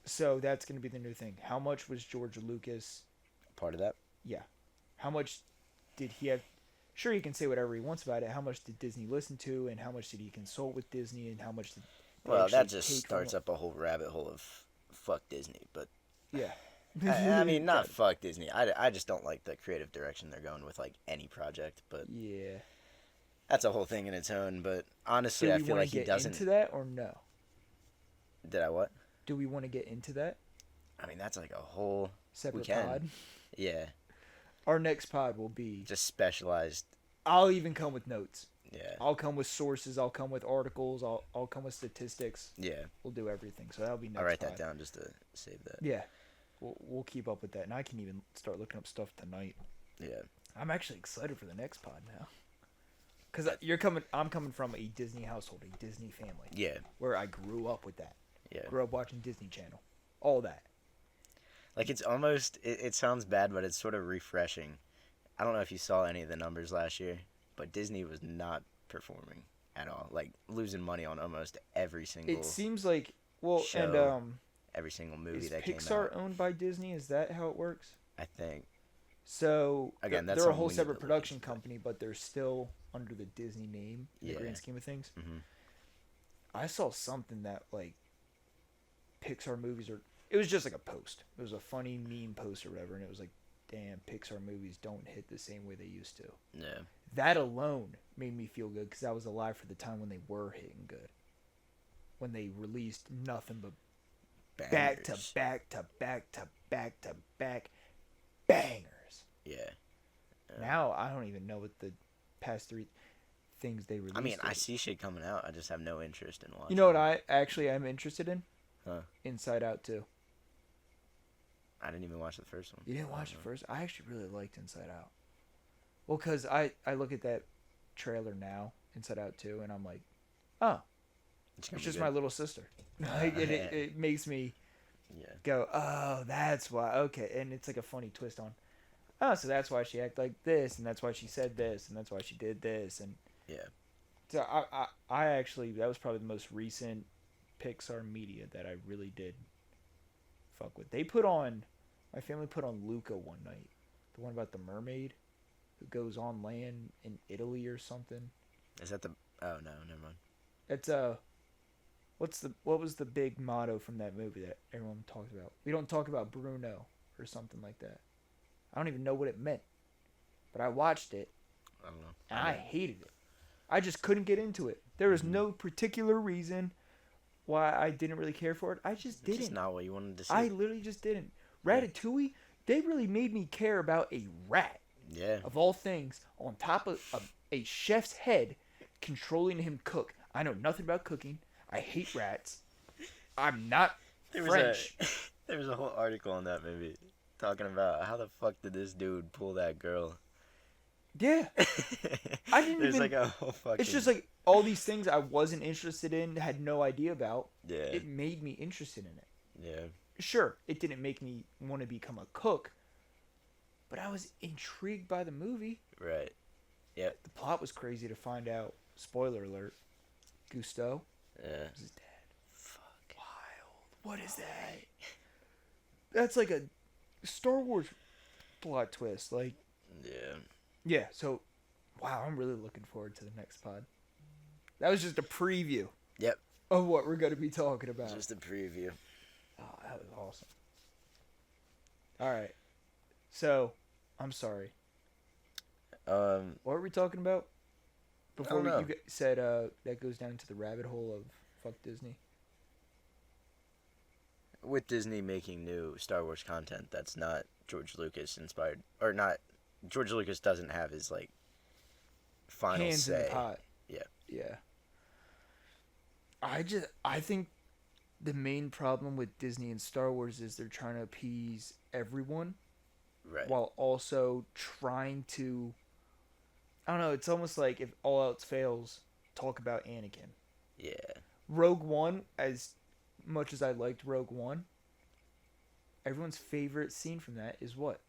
So that's going to be the new thing. How much was George Lucas? Part of that. Yeah. How much did he have? Sure, he can say whatever he wants about it. How much did Disney listen to, and how much did he consult with Disney, and how much did they Well, that actually just take starts from up a whole rabbit hole of fuck Disney, but Yeah. I mean, not fuck Disney. I just don't like the creative direction they're going with like any project, but Yeah. that's a whole thing in its own. But honestly, Do I we feel want like to he get doesn't. into that or no? Did I what? Do we want to get into that I mean, that's like a whole. separate can. pod? Yeah, Our next pod will be. just specialized. I'll even come with notes. Yeah, I'll come with sources. I'll come with articles. I'll come with statistics. yeah. We'll do everything. So that'll be next. I'll write pod. that down just to save that. Yeah. We'll keep up with that, and I can even start looking up stuff tonight. Yeah, I'm actually excited for the next pod now. Cause I'm coming from a Disney household, a Disney family, yeah, where I grew up with that. yeah. Grew up watching Disney Channel, all that. Like it's almost it sounds bad, but it's sort of refreshing. I don't know if you saw any of the numbers last year, but Disney was not performing at all. Like losing money on almost every It single seems like and show, every single movie is that came Pixar out. owned by Disney? Is that how it works? I think So again that's they're a something whole we need to separate look production into. company, but they're still under the Disney name in the Yeah. grand scheme of things. Hmm. I saw something that like Pixar movies are. It was just like a post. It was a funny meme post or whatever, and it was like, "Damn, Pixar movies don't hit the same way they used to." Yeah. That alone made me feel good because I was alive for the time when they were hitting good. When they released nothing but back to Bangers. back to back to back to back bangers. Yeah. Now I don't even know what the past three things they released. I mean, I is. see shit coming out. I just have no interest in watching. You know what I actually am interested in? Huh? Inside Out 2. I didn't even watch the first one. You didn't watch it first? I actually really liked Inside Out. Well, because I look at that trailer now, Inside Out 2, and I'm like, oh, It's it's just my little sister. Like, it makes me Yeah. go, oh, that's why. Okay, and it's like a funny twist on, oh, so that's why she acted like this, and that's why she said this, and that's why she did this, and Yeah. so I actually, that was probably the most recent Pixar media that I really did fuck with. My family put on Luca one night, the one about the mermaid who goes on land in Italy or something. Is that the? Oh no, never mind. It's what was the big motto from that movie that everyone talks about? We don't talk about Bruno or something like that. I don't even know what it meant, but I watched it I don't know. and I hated it. I just couldn't get into it. There was no particular reason why I didn't really care for it. I just It's didn't. just not what you wanted to see. I literally just didn't. Ratatouille, they really made me care about a rat, Yeah. of all things, on top of a chef's head, controlling him cook. I know nothing about cooking. I hate rats. I'm not French. There was a whole article on that movie talking about how the fuck did this dude pull that girl. Yeah. I didn't There's even. like a whole fucking. It's just like all these things I wasn't interested in, had no idea about. Yeah. It made me interested in it. Yeah. Sure, it didn't make me want to become a cook, but I was intrigued by the movie. Right. Yep. The plot was crazy to find out. Spoiler alert. Gusteau Yeah. was his dad. Fuck. Wild. What is that? That's like a Star Wars plot twist. Like, Yeah. yeah, so, wow, I'm really looking forward to the next pod. That was just a preview. Yep. Of what we're going to be talking about. Just a preview. Oh, that was awesome. All right. So, I'm sorry. What were we talking about? Before I don't know. you said that goes down to the rabbit hole of fuck Disney. With Disney making new Star Wars content that's not George Lucas inspired, or not, George Lucas doesn't have his like final Hands say. in the pot. Yeah. Yeah. I think the main problem with Disney and Star Wars is they're trying to appease everyone Right. while also trying to, I don't know, it's almost like if all else fails, talk about Anakin. Yeah. Rogue One, as much as I liked Rogue One, everyone's favorite scene from that is what?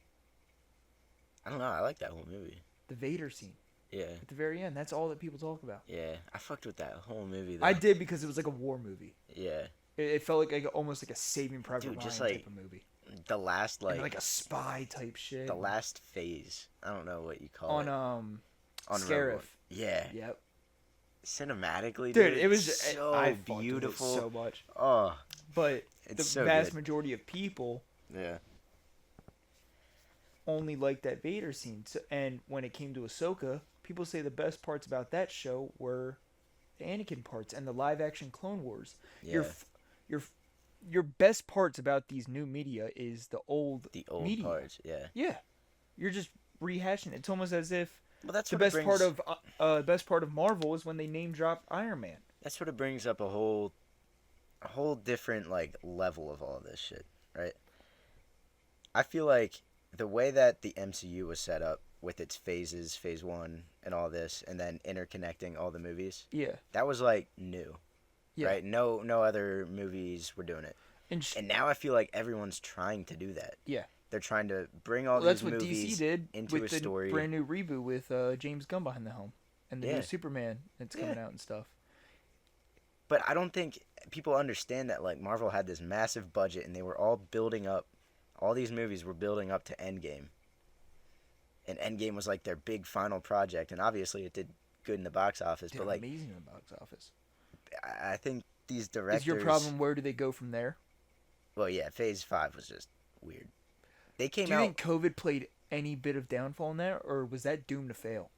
I don't know. I like that whole movie. The Vader scene Yeah. at the very end. That's all that people talk about. Yeah. I fucked with that whole movie. Though. I did because it was like a war movie. Yeah. It felt like almost like a Saving Private Dude, Ryan just like type of movie. The last And like a spy type shit. the last phase. I don't know what you call on it. On Rogue Scarif. One. Yeah. Yep. Cinematically, Dude, it was so I fucked with it beautiful. so much. Oh, But it's the so vast good. majority of people Yeah. only liked that Vader scene. So, and when it came to Ahsoka, people say the best parts about that show were the Anakin parts and the live action Clone Wars. Yeah. Your best parts about these new media is the old media. Parts. Yeah. Yeah. You're just rehashing it. It's almost as if Well, that's the what best part of Marvel is when they name drop Iron Man. That sort of brings up a whole different like level of all of this shit, right? I feel like the way that the MCU was set up with its phases, phase 1 and all this, and then interconnecting all the movies, Yeah. that was like new. Yeah. Right? No other movies were doing it. And now I feel like everyone's trying to do that. Yeah. They're trying to bring all Well, that's these what movies DC did into with a the story. brand new reboot with James Gunn behind the helm and the Yeah. new Superman that's coming out and stuff. But I don't think people understand that like Marvel had this massive budget and they were all building up. All these movies were building up to Endgame. And Endgame was like their big final project, and obviously it did good in the box office. Did but like, amazing in the box office. I think these directors. Is your problem where do they go from there? Well, yeah, Phase 5 was just weird. They came Do you out. think COVID played any bit of downfall in there, or was that doomed to fail?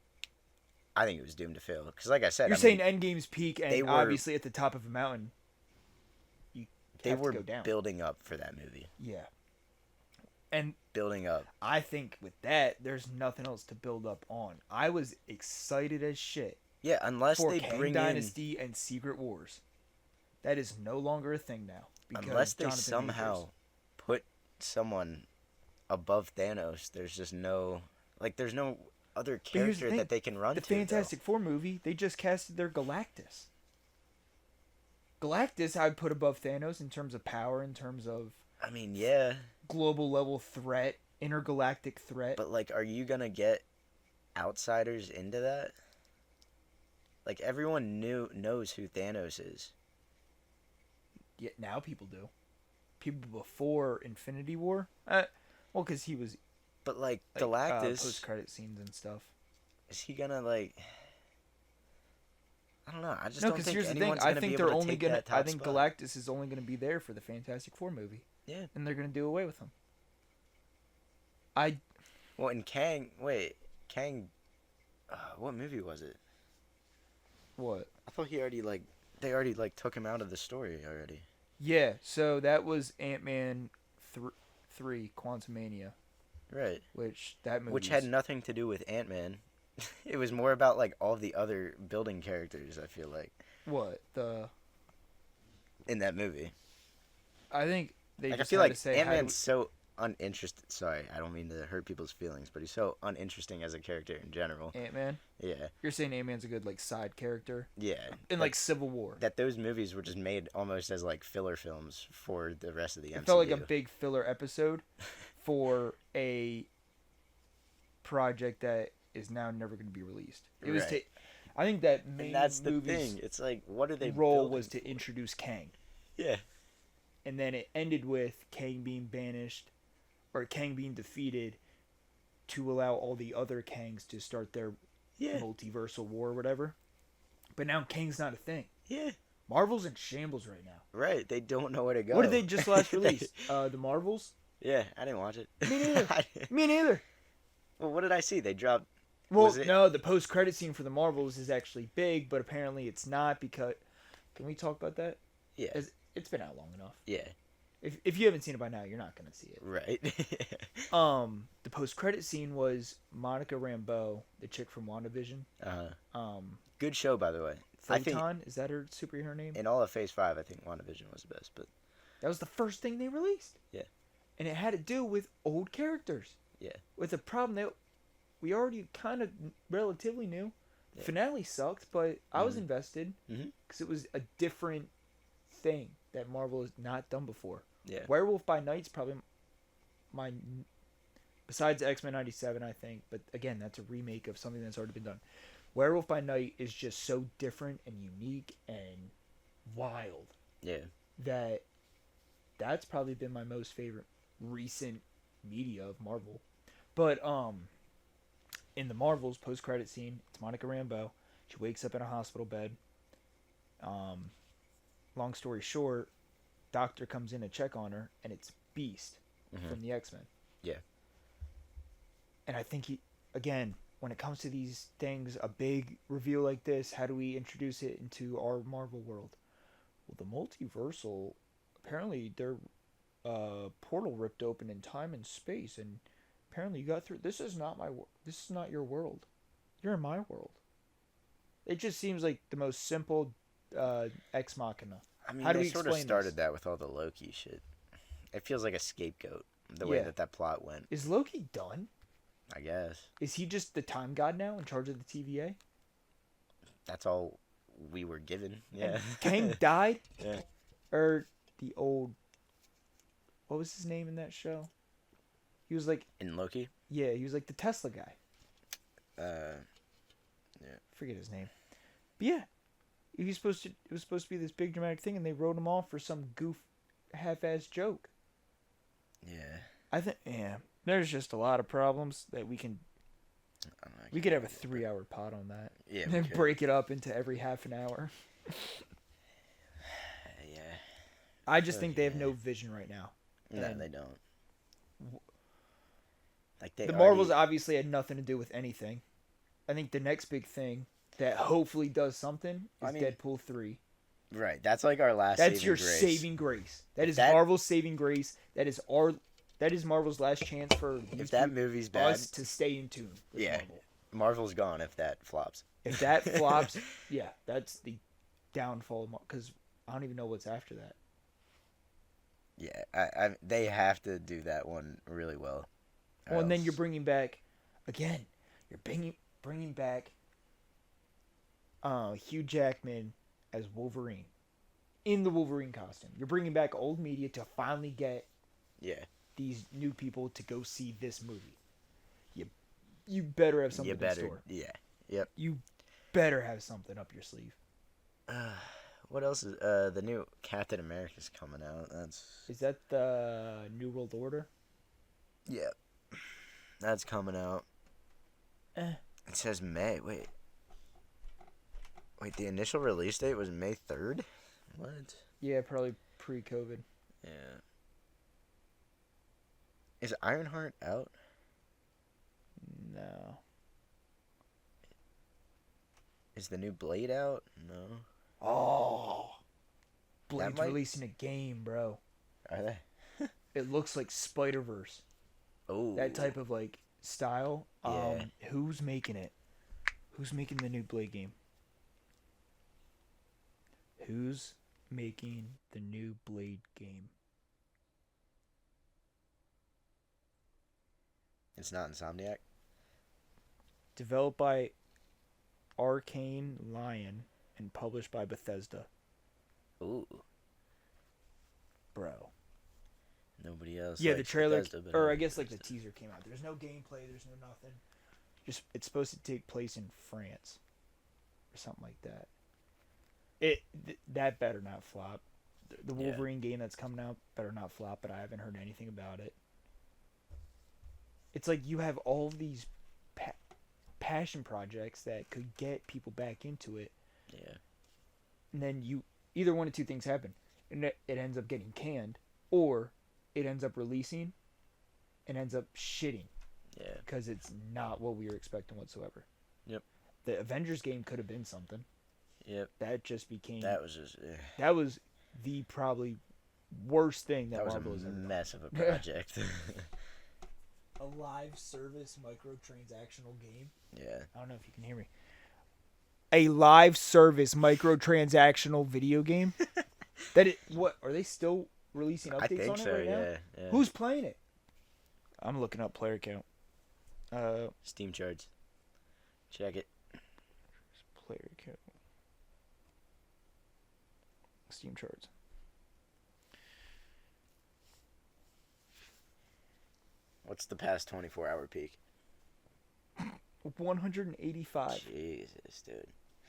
I think it was doomed to fail because, like I said, You're saying Endgame's peak, and they were- obviously at the top of a mountain, you they have were to go down. building up for that movie. Yeah, and Building up. I think with that, there's nothing else to build up on. I was excited as shit Yeah, unless for they Kang bring Dynasty and Secret Wars. That is no longer a thing now. unless they Jonathan somehow Majors. put someone above Thanos, there's just no there's no other But here's the character thing, that they can run the to. Fantastic Four movie, they just casted their Galactus. Galactus, I'd put above Thanos in terms of power, in terms of I mean, yeah, global level threat, intergalactic threat. but like, are you gonna get outsiders into that? Like everyone knows who Thanos is. Yet now people do. People before Infinity War, well, because he was But like, like, Galactus, post-credit scenes and stuff. is he gonna like? I don't know. I just No, don't because think here's the thing. anyone's I gonna think be they're able to only take gonna. that top I think spot. Galactus is only gonna be there for the Fantastic Four movie. Yeah. And they're gonna do away with him. Well, in Kang, what movie was it? What? I thought they already took him out of the story already. Yeah. So that was Ant-Man 3, Quantumania, Right. which that movie. Which had nothing to do with Ant-Man. It was more about like all the other building characters, I feel like, what the. in that movie. I think they Like, I just feel had like to say Ant-Man's so uninterested. Sorry, I don't mean to hurt people's feelings, but he's so uninteresting as a character in general. Ant-Man. Yeah. You're saying Ant-Man's a good like side character Yeah. in like Civil War. That those movies were just made almost as like filler films for the rest of the MCU. It felt like a big filler episode for a project that is now never going to be released. It was Right. I think that main And that's the movie's thing. It's like, what are they role building was to for? introduce Kang, Yeah. and then it ended with Kang being banished, or Kang being defeated, to allow all the other Kangs to start their Yeah. multiversal war or whatever. But now Kang's not a thing. Yeah. Marvel's in shambles right now. Right. They don't know where to go. What did they just last release? The Marvels? Yeah, I didn't watch it. Me neither. Me neither. Well, what did I see? They dropped. Well, Was it- no, the post-credit scene for the Marvels is actually big, but apparently it's not because... Can we talk about that? Yeah. It's been out long enough. Yeah. If you haven't seen it by now, you're not going to see it. Right. The post-credit scene was Monica Rambeau, the chick from WandaVision. Good show, by the way. I think Photon, is that her superhero name? in all of Phase 5, I think WandaVision was the best. But That was the first thing they released. Yeah. And it had to do with old characters. Yeah. With a problem that we already kind of relatively knew. The Yeah. finale sucked, but I was Mhm. invested Mhm. because it was a different thing that Marvel has not done before. Yeah. Werewolf by Night's probably my... Besides X-Men 97, I think. But again, that's a remake of something that's already been done. Werewolf by Night is just so different and unique and wild Yeah. that's probably been my most favorite recent media of Marvel. But in the Marvels post-credit scene, it's Monica Rambeau. She wakes up in a hospital bed. Long story short, doctor comes in to check on her, and it's Beast from the X-Men. Yeah. And I think again, when it comes to these things, a big reveal like this, how do we introduce it into our Marvel world? Well, the multiversal, apparently their portal ripped open in time and space, and apparently you got through. This is not your world. You're in my world. It just seems like the most simple ex machina. I mean, How do they we sort of explain started this? that with all the Loki shit. It feels like a scapegoat, the way Yeah. that plot went, Is Loki done? I guess. Is he just the time god now in charge of the TVA? That's all we were given. Yeah. And Kang died? Yeah. Or the old what was his name in that show? He was like, In Loki. yeah, he was like the Tesla guy. Yeah. Forget his name. But yeah, he was supposed to. It was supposed to be this big dramatic thing, and they wrote him off for some half-ass joke. Yeah. I think, yeah, there's just a lot of problems that we can. We could have a 3-hour pod on that. Yeah. And break it up into every half an hour. Yeah. I just think they have no vision right now. No, they don't. Like the Marvels obviously had nothing to do with anything. I think the next big thing that hopefully does something is Deadpool 3. Right, that's like our last. That's your saving grace. That is Marvel's saving grace. That is Marvel's last chance for if that movie's bad, us to stay in tune with Marvel. Marvel's gone if that flops. If that flops, yeah, that's the downfall. Because I don't even know what's after that. Yeah, they have to do that one really well. Well, and then you're bringing back, again, you're bringing back Hugh Jackman as Wolverine in the Wolverine costume. You're bringing back old media to finally get these new people to go see this movie. You better have something in store. Yeah. Yep. You better have something up your sleeve. What else is the new Captain America's coming out? Is that the New World Order? Yeah. That's coming out. It says May. Wait, the initial release date was May 3rd? What? Yeah, probably pre-COVID. Yeah. Is Ironheart out? No. Is the new Blade out? No. Oh. Blade's releasing a game, bro. Are they? It looks like Spider-Verse. Oh. That type of like style. Yeah. Who's making it? Who's making the new Blade game? Who's making the new Blade game? It's not Insomniac? Developed by Arcane Lion and published by Bethesda. Ooh. Bro. Nobody else. Yeah, the trailer, or I guess like the teaser came out. There's no gameplay. There's no nothing. Just it's supposed to take place in France, or something like that. That better not flop. The Wolverine game that's coming out better not flop. But I haven't heard anything about it. It's like you have all of these passion projects that could get people back into it. Yeah. And then either one of two things happen, and it ends up getting canned, or it ends up releasing and ends up shitting. Yeah. Because it's not what we were expecting whatsoever. Yep. The Avengers game could have been something. Yep. That just became. That was just. That was the probably worst thing that Marvel was has ever done. Mess of a project. A live service microtransactional game. Yeah. I don't know if you can hear me. A live service microtransactional video game. What are they still releasing updates on it right now? Yeah. Who's playing it? I'm looking up player count. Steam charts. Check it. Player count. Steam charts. What's the past 24-hour peak? 185. Jesus, dude.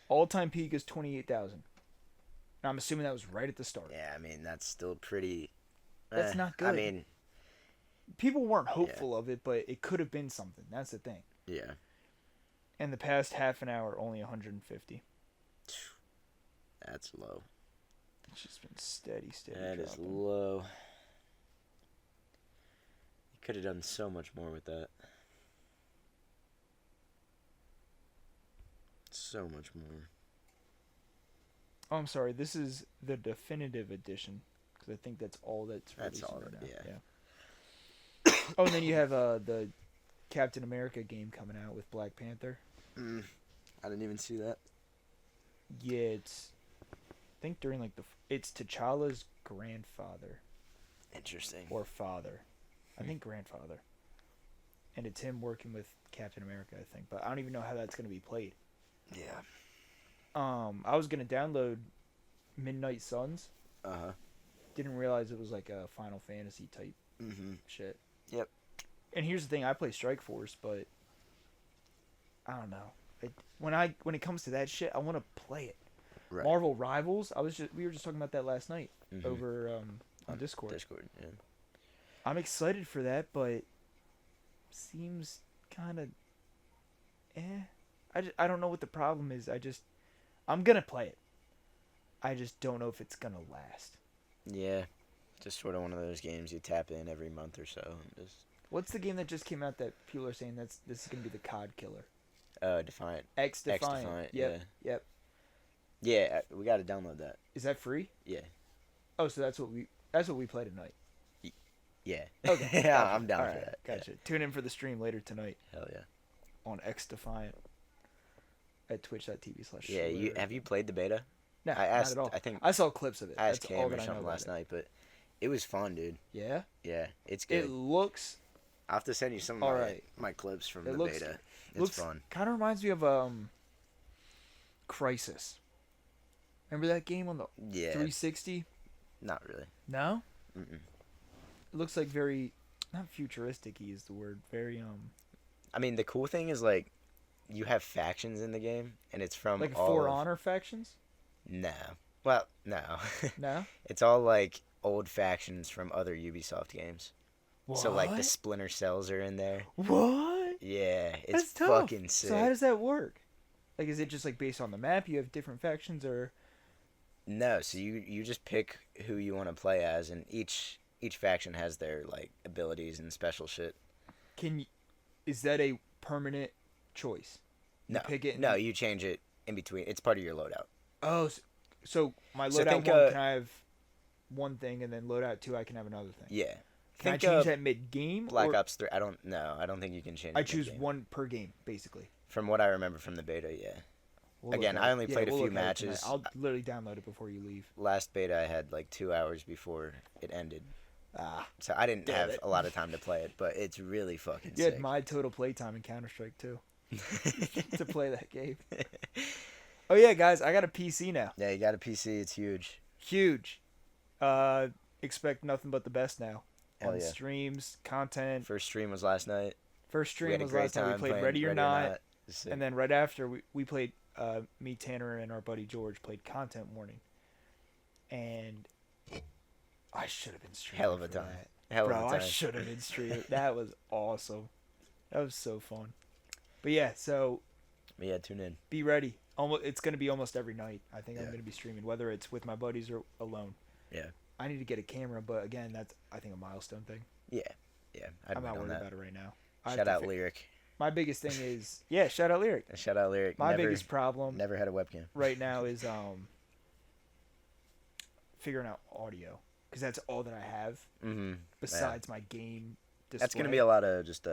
All-time peak is 28,000. I'm assuming that was right at the start. Yeah, I mean, that's still pretty... That's not good. I mean... People weren't hopeful of it, but it could have been something. That's the thing. Yeah. And the past half an hour, only 150. That's low. It's just been steady. That is low. You could have done so much more with that. So much more. Oh, I'm sorry. This is the definitive edition because I think that's all that's all right now. Yeah. Oh, and then you have the Captain America game coming out with Black Panther. I didn't even see that. Yeah, it's. I think during like it's T'Challa's grandfather. Interesting. Or father, I think grandfather. And it's him working with Captain America, I think, but I don't even know how that's gonna be played. Yeah. I was gonna download Midnight Suns. Didn't realize it was like a Final Fantasy type shit. Yep. And here's the thing: I play Strike Force, but I don't know. When it comes to that shit, I want to play it. Right. Marvel Rivals. We were just talking about that last night over on Discord. Discord. Yeah. I'm excited for that, but seems kind of I don't know what the problem is. I'm gonna play it. I just don't know if it's gonna last. Yeah. Just sort of one of those games you tap in every month or so. And just... What's the game that just came out that people are saying this is gonna be the COD killer? Defiant. X Defiant. Defiant. Yep. Yeah. Yep. Yeah, we got to download that. Is that free? Yeah. Oh, so that's what we play tonight. Yeah. Okay. Yeah, Gotcha. I'm down All for right, that. Gotcha. Yeah. Tune in for the stream later tonight Hell yeah. on X Defiant at twitch.tv/. Yeah, have you played the beta? No, I asked, not at all. I think I saw clips of it. I asked That's Cam all or that I know something about last it. night, but it was fun, dude. Yeah? Yeah, it's good. It looks... I'll have to send you some of my clips from the beta. It's fun. Kind of reminds me of Crisis. Remember that game on the 360? Not really. No? Mm-mm. It looks like very... Not futuristic-y is the word. Very, I mean, the cool thing is, like, you have factions in the game, and it's from like all For Honor factions? No. Well, no. No? It's all, like, old factions from other Ubisoft games. What? So, like, the Splinter Cells are in there. What? Yeah, it's That's tough. fucking sick. So how does that work? Like, is it just, like, based on the map? You have different factions, or... No, so you just pick who you want to play as, and each faction has their, like, abilities and special shit. Is that a permanent choice? No, pick it. No, you change it in between. It's part of your loadout. Oh, so my So loadout think, 1 can I have one thing, and then loadout 2 I can have another thing. Yeah. Can I change that mid game? Black Ops 3. I don't think you can change. I it choose mid-game. one per game, basically. From what I remember from the beta, yeah. Again, I only played a few matches. I'll literally download it before you leave. Last beta I had like 2 hours before it ended. So I didn't Damn have it. a lot of time to play it, but it's really fucking You sick. had my total playtime in Counter-Strike, too, to play that game. Oh, yeah, guys, I got a PC now. Yeah, you got a PC. It's huge. Huge. Expect nothing but the best now. Hell On yeah. streams, content. First stream was last night. First We stream had a was great last night. We time played playing Ready or Not. Sick. And then right after, we played, me, Tanner, and our buddy George played Content Warning. And I should have been streaming. Hell of a for time. that. Hell Bro, of a time. I should have been streaming. That was awesome. That was so fun. But yeah, so But yeah, tune in. be ready. It's going to be almost every night. I think I'm Yeah. going to be streaming, whether it's with my buddies or alone. Yeah. I need to get a camera, but again, that's, I think, a milestone thing. Yeah. Yeah. I'd I'm wait not on worried that. about it right now. I have Shout to out Lyric. My biggest thing is, yeah, shout out Lyric. Shout out Lyric. My biggest problem Never had a webcam. right now is figuring out audio, because that's all that I have Mm-hmm. besides my game display. That's gonna be a lot of just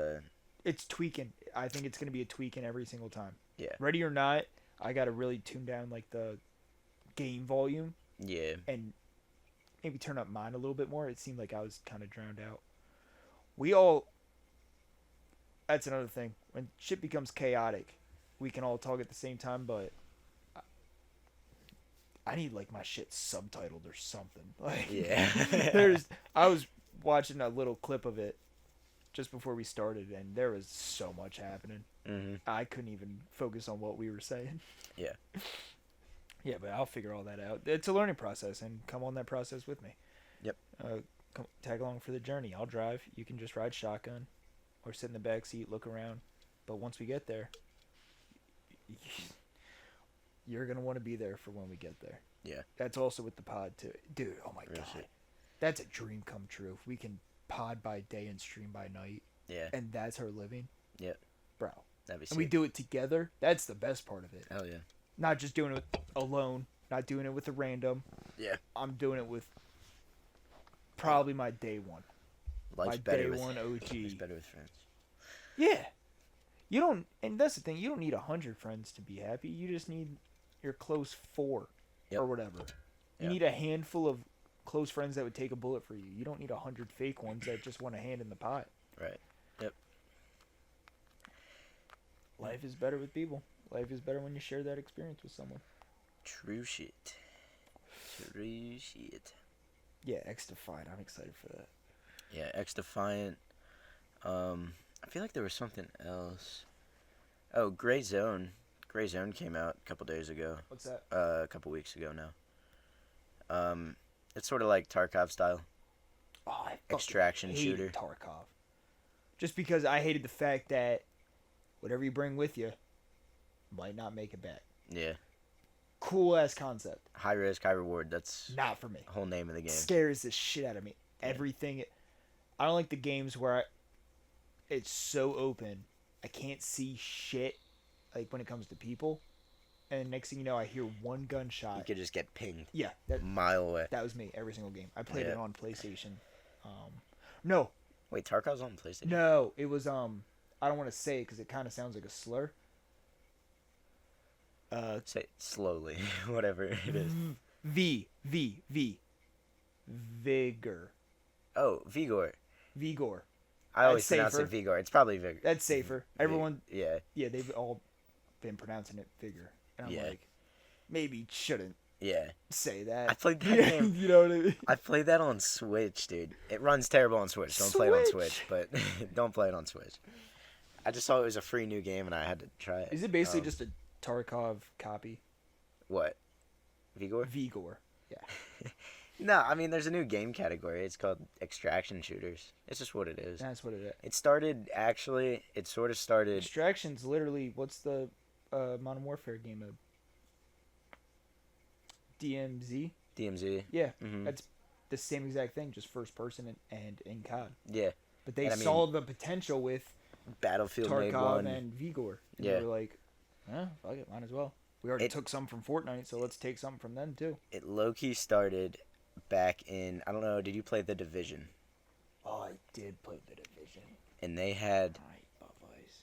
It's tweaking. I think it's gonna be a tweaking every single time. Yeah. Ready or Not, I gotta really tune down like the game volume yeah. and maybe turn up mine a little bit more. It seemed like I was kind of drowned out. That's another thing. When shit becomes chaotic, we can all talk at the same time, but I need like my shit subtitled or something. Like, Yeah. I was watching a little clip of it just before we started, and there was so much happening. Mm-hmm. I couldn't even focus on what we were saying. Yeah. Yeah, but I'll figure all that out. It's a learning process, and come on that process with me. Yep. Tag along for the journey. I'll drive. You can just ride shotgun or sit in the back seat, look around. But once we get there, you're going to want to be there for when we get there. Yeah. That's also with the pod, too. Dude, oh my Real God. shit. That's a dream come true. If we can pod by day and stream by night, Yeah. and that's our living. Yep. Bro. That'd be sick. And we do it together. That's the best part of it. Hell yeah. Not just doing it alone, not doing it with a random. Yeah. I'm doing it with probably my day one. Life's my better day with one OG. Life's better with friends. Yeah. You don't, and that's the thing, you don't need 100 friends to be happy. You just need your close 4 or whatever. You Yep. need a handful of close friends that would take a bullet for you. You don't need 100 fake ones that just want a hand in the pot. Right. Yep. Life is better with people. Life is better when you share that experience with someone. True shit. True shit. Yeah, X Defiant. I'm excited for that. Yeah, X Defiant. I feel like there was something else. Oh, Gray Zone. Gray Zone came out a couple days ago. What's that? A couple weeks ago now. It's sort of like Tarkov style. Oh, I fucking Extraction hated shooter. Tarkov. Just because I hated the fact that whatever you bring with you might not make it back. Yeah. Cool ass concept. High risk, high reward. That's Not for me. the whole name of the game. Scares the shit out of me. Yeah. Everything. I don't like the games where it's so open. I can't see shit. Like when it comes to people, and next thing you know, I hear one gunshot. You could just get pinged Yeah, a mile away. that was me every single game. I played Yeah. it on PlayStation. No, Wait, Tarkov's on PlayStation? no, it was I don't want to say it because it kind of sounds like a slur. Say it slowly, whatever it is. V Vigor. Oh, Vigor. Vigor. I always That's pronounce safer. it Vigor. It's probably Vigor. That's safer. Everyone, Yeah. yeah, they've all been pronouncing it Vigor, and I'm Yeah. like, maybe shouldn't Yeah. say that. I played that game. You know what I mean? I played that on Switch, dude. It runs terrible on Switch. Don't play it on Switch. Switch, but don't play it on Switch. I just saw it was a free new game and I had to try it. Is it basically just a Tarkov copy? What? Vigor? Vigor. Yeah. No, I mean there's a new game category. It's called extraction shooters. It's just what it is. That's what it is. It started actually. It sort of started. Extraction's literally what's the Modern Warfare game mode? DMZ. DMZ. Yeah, Mhm. that's the same exact thing, just first person and in COD. Yeah. But they And I mean, saw the potential with Battlefield made Tarkov one. and Vigor. And Yeah. they were like, fuck it, might as well. We already It- took some from Fortnite, so let's take some from them too. It low key started back in. I don't know. Did you play The Division? Oh, I did play the Division. And they had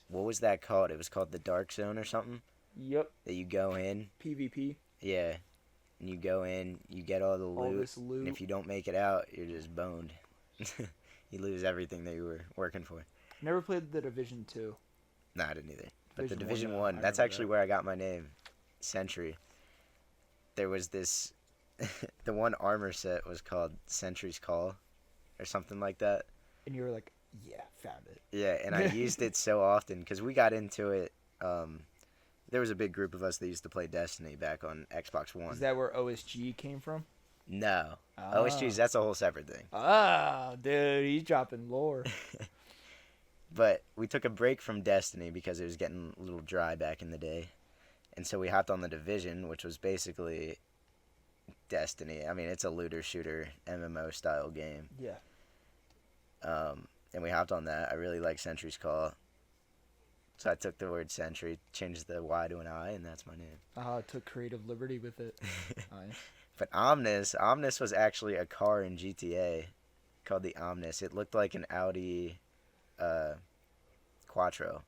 what was that called? It was called the Dark Zone or something. Yep. That you go in. PvP. Yeah. And you go in, you get all the All loot, this loot. and if you don't make it out, you're just boned. You lose everything that you were working for. Never played the Division 2. Nah, I didn't either. But the Division Division 1, 1, I that's remember actually that. where I got my name, Sentry. There was this, the one armor set was called Sentry's Call, or something like that. And you were like, yeah, found it. Yeah, and I used it so often, because we got into it, there was a big group of us that used to play Destiny back on Xbox One. Is that where OSG came from? No. Ah. OSGs, that's a whole separate thing. Ah, dude, he's dropping lore. But we took a break from Destiny because it was getting a little dry back in the day. And so we hopped on the Division, which was basically Destiny. I mean, it's a looter shooter MMO style game. Yeah. And we hopped on that. I really like Sentry's Call. So I took the word Sentry, changed the Y to an I, and that's my name. Took creative liberty with it. Nice. But Omnis was actually a car in GTA called the Omnis. It looked like an Audi Quattro,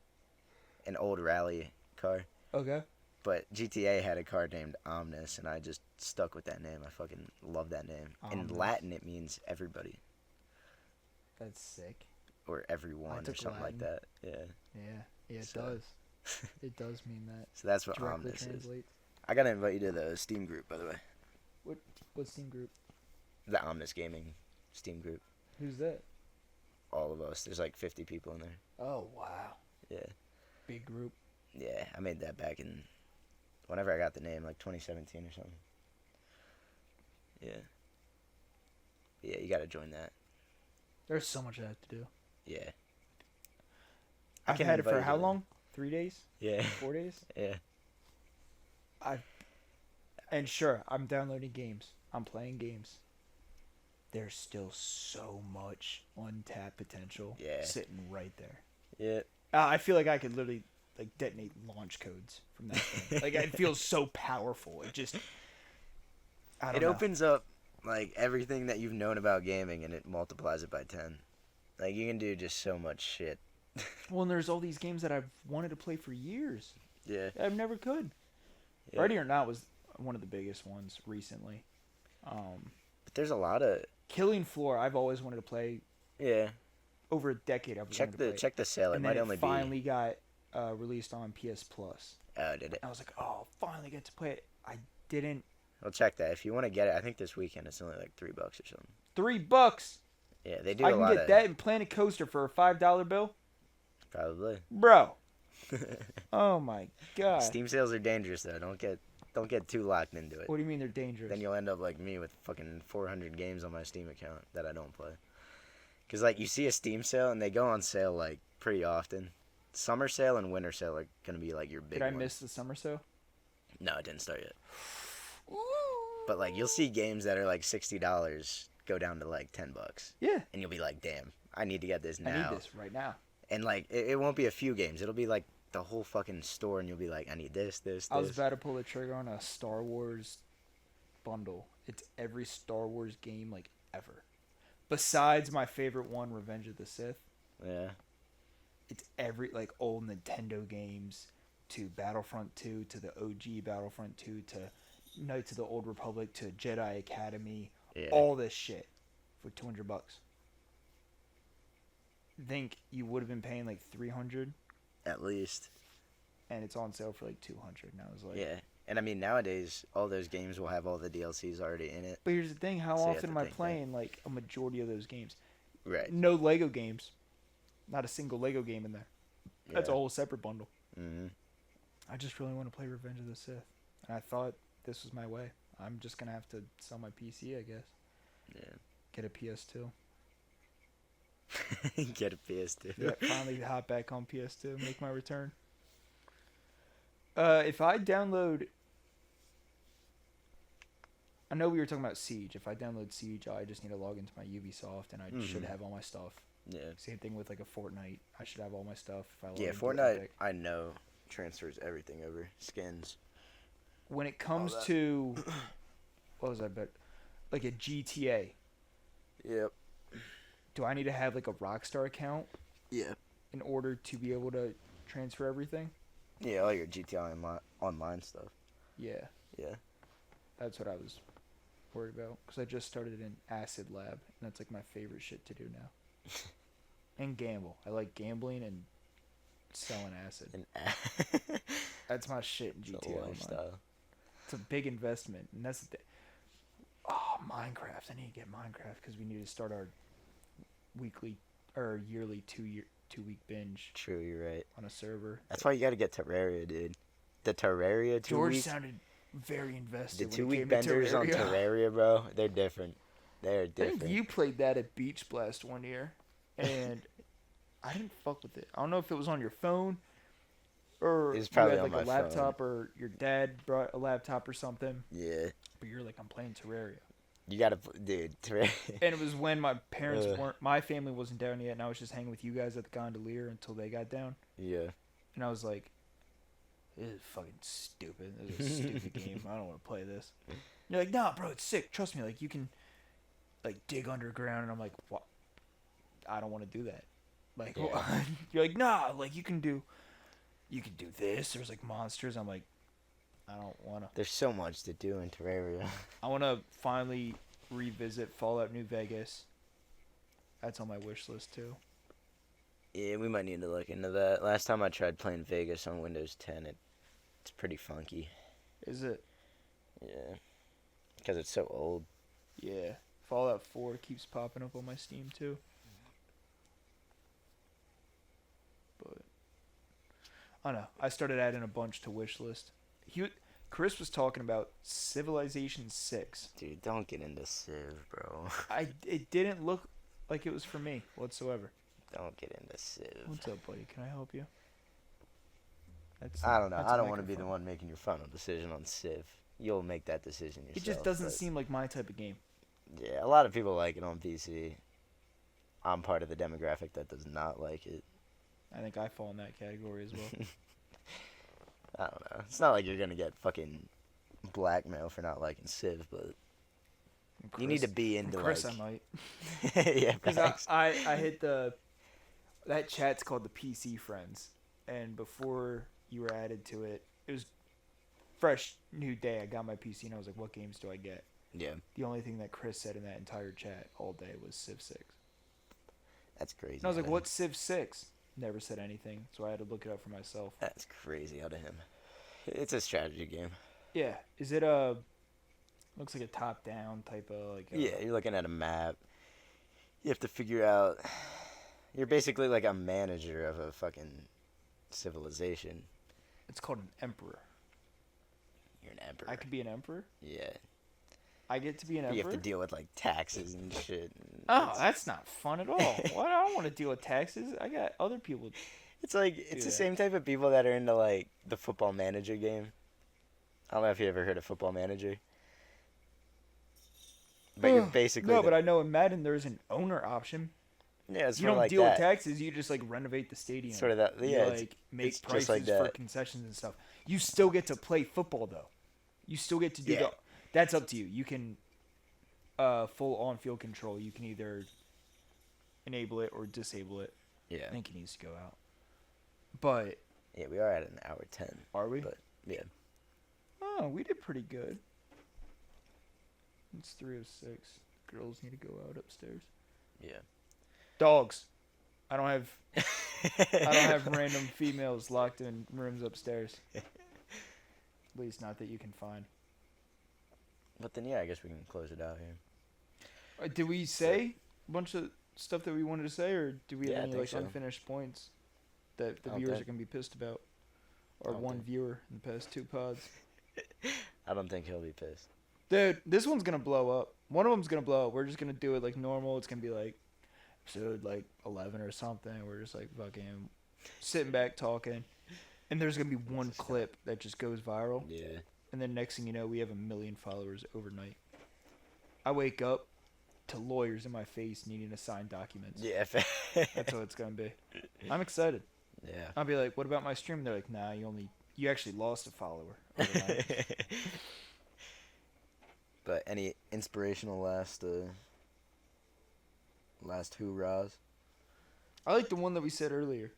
an old rally car. Okay. But GTA had a car named Omnis, and I just stuck with that name. I fucking love that name. In Omnis. Latin, it means everybody That's sick. or everyone or took something like that. Latin. Yeah. Yeah, it So- does. It does mean that. So that's what Directly Omnis is. translates. I gotta invite you to the Steam group, by the way. What Steam group? The Omnis Gaming Steam group. Who's that? All of us. There's like 50 people in there. Oh, wow. Yeah. Big group. Yeah, I made that back in whenever I got the name, like 2017 or something. Yeah. Yeah, you gotta join that. There's so much I have to do. Yeah. I've can had it invite for you how to- long? 3 days? Yeah. 4 days? Yeah. And sure, I'm downloading games. I'm playing games. There's still so much untapped potential Yeah. sitting right there. Yeah. I feel like I could literally like detonate launch codes from that thing. Like it feels so powerful. It just I don't It know. opens up like everything that you've known about gaming and it multiplies it by 10. Like you can do just so much shit. Well, and there's all these games that I've wanted to play for years. Yeah. I've never could. Yeah. Ready or Not was one of the biggest ones recently. But there's a lot of Killing Floor, I've always wanted to play. yeah. Over a decade, I've wanted to play. Check the sale. It and might then only it finally got released on PS Plus. be. Oh, did it? I was like, oh, finally get to play it. I didn't. Well, check that if you want to get it. I think this weekend it's only like $3 or something. $3. Yeah, they do I a can lot get of that and Planet Coaster for a $5 bill, probably. bro. Oh my god. Steam sales are dangerous though. Don't get too locked into it. What do you mean they're dangerous? Then you'll end up like me with fucking 400 games on my Steam account that I don't play. Cause like you see a Steam sale and they go on sale like pretty often. Summer sale and winter sale are gonna be like your big. Did I ones. miss the summer sale? No, it didn't start yet. But like you'll see games that are like $60 go down to like $10. Yeah. And you'll be like, damn, I need to get this now. I need this right now. And like it won't be a few games. It'll be like the whole fucking store, and you'll be like, I need this. I was about to pull the trigger on a Star Wars bundle. It's every Star Wars game like ever. Besides my favorite one, Revenge of the Sith. Yeah. It's every like old Nintendo games to Battlefront 2 to the OG Battlefront 2 to Knights of the Old Republic to Jedi Academy. Yeah. All this shit for $200. Think you would have been paying like $300 At least. and it's on sale for like $200. And I was like, Yeah. And I mean, nowadays, all those games will have all the DLCs already in it. But here's the thing: how So you have often to am I think that. playing like a majority of those games? Right. No Lego games. Not a single Lego game in there. That's a Yeah. whole separate bundle. Mm-hmm. I just really want to play Revenge of the Sith, and I thought this was my way. I'm just gonna have to sell my PC, I guess. Yeah. Get a PS2. Get a PS2. Yeah, finally hop back on PS2, make my return. If I download, I know we were talking about Siege. If I download Siege, I just need to log into my Ubisoft, and I should Mhm. have all my stuff. Yeah. Same thing with like a Fortnite. I should have all my stuff. If I log Yeah, into Fortnite, Epic. I know, transfers everything over. Skins. When it comes that. to, what was I bet? Like a GTA. Yep. Do I need to have like a Rockstar account Yeah. in order to be able to transfer everything? Yeah, all your GTA online stuff. Yeah, Yeah. that's what I was worried about. Because I just started an Acid Lab, and that's like my favorite shit to do now. And gamble. I like gambling and selling acid. And That's my shit in it's a GTA Online. lifestyle. It's a big investment, and that's the thing. Oh, Minecraft. I need to get Minecraft because we need to start our weekly or yearly 2-week binge True, you're right. on a server. That's why you got to get Terraria, dude. The Terraria 2 George week. sounded very The invested. 2 when week it came to benders on Terraria, bro. They're different. They're I different. think you played that at Beach Blast one year, and I didn't fuck with it. I don't know if it was on your phone or It was you probably had on like a my laptop or your dad brought a laptop or something. Yeah. But you're like, I'm playing Terraria. You gotta, dude. Terraria. And it was when my parents Ugh. weren't, my family wasn't down yet, and I was just hanging with you guys at the Gondolier until they got down. Yeah. And I was like, this is fucking stupid. This is a stupid game. I don't want to play this. And you're like, nah, bro, it's sick. Trust me. Like, you can, like, dig underground. And I'm like, what? I don't want to do that. Like, Yeah. you're like, nah, like, you can do this. There's, like, monsters. I'm like, I don't want to. There's so much to do in Terraria. I want to finally revisit Fallout New Vegas. That's on my wish list, too. Yeah, we might need to look into that. Last time I tried playing Vegas on Windows 10, it's pretty funky. Is it? Yeah. Because it's so old. Yeah. Fallout 4 keeps popping up on my Steam, too. But I don't know. I started adding a bunch to wish list. Chris was talking about Civilization 6. Dude, don't get into Civ, bro. It didn't look like it was for me whatsoever. Don't get into Civ. What's up, buddy? Can I help you? I don't know. that's I a don't want to be the microphone. one making your final decision on Civ. You'll make that decision yourself. It just doesn't but- seem like my type of game. Yeah, a lot of people like it on PC. I'm part of the demographic that does not like it. I think I fall in that category as well. I don't know. It's not like you're gonna get fucking blackmail for not liking Civ, but you need to be into Chris, like. I might. Yeah, Because facts. I hit that chat's called the PC Friends, and before you were added to it, it was fresh new day. I got my PC and I was like, what games do I get? Yeah, The only thing that Chris said in that entire chat all day was Civ 6. that's crazy. And I was like, out of what's Civ 6? Never said anything, so I had to look it up for myself. That's crazy out of him. It's a strategy game. Yeah, is it Looks like a top-down type of like. Yeah, you're looking at a map. You have to figure out. You're basically like a manager of a fucking civilization. It's called an emperor. You're an emperor. I could be an emperor. Yeah. I get to be an emperor. You have to deal with like taxes and shit. Oh, that's not fun at all. What? I don't want to deal with taxes. I got other people. It's like it's the same type of people that are into like the Football Manager game. I don't know if you ever heard of Football Manager. But you're basically no, but I know in Madden there's an owner option. Yeah, it's you don't like deal that. with taxes. You just like renovate the stadium. Sort of that. Yeah, you, like make it's prices just like for that. concessions and stuff. You still get to play football though. You still get to do the. That's up to you. You can full on field control. You can either enable it or disable it. Yeah. I think it needs to go out. But yeah, we are at an hour 10. Are we? But yeah. Oh, we did pretty good. It's 3:06. Girls need to go out upstairs. Yeah. Dogs. I don't have random females locked in rooms upstairs. At least not that you can find. But then yeah, I guess we can close it out here. Did we say a bunch of stuff that we wanted to say, or do we have any like unfinished points that the viewers are gonna be pissed about? Or one viewer in the past 2 pods. I don't think he'll be pissed. Dude, this one's gonna blow up. One of them's gonna blow up. We're just gonna do it like normal. It's gonna be like episode like 11 or something. We're just like fucking sitting back talking, and there's gonna be one clip that just goes viral. Yeah. And then next thing you know, we have 1 million followers overnight. I wake up to lawyers in my face needing to sign documents. Yeah. That's what it's gonna be. I'm excited. Yeah. I'll be like, "What about my stream?" And they're like, "Nah, you actually lost a follower overnight." But any inspirational last hoorahs? I like the one that we said earlier.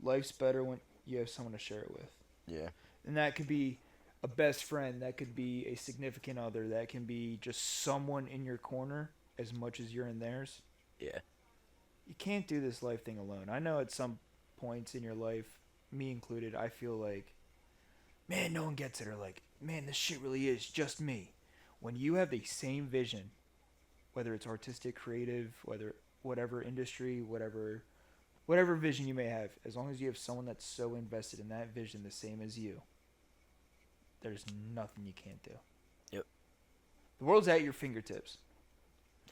Life's better when you have someone to share it with. Yeah. And that could be a best friend. That could be a significant other. That can be just someone in your corner as much as you're in theirs. Yeah. You can't do this life thing alone. I know at some points in your life, me included, I feel like, man, no one gets it. Or like, man, this shit really is just me. When you have the same vision, whether it's artistic, creative, whatever industry, whatever vision you may have, as long as you have someone that's so invested in that vision the same as you, there's nothing you can't do. Yep. The world's at your fingertips.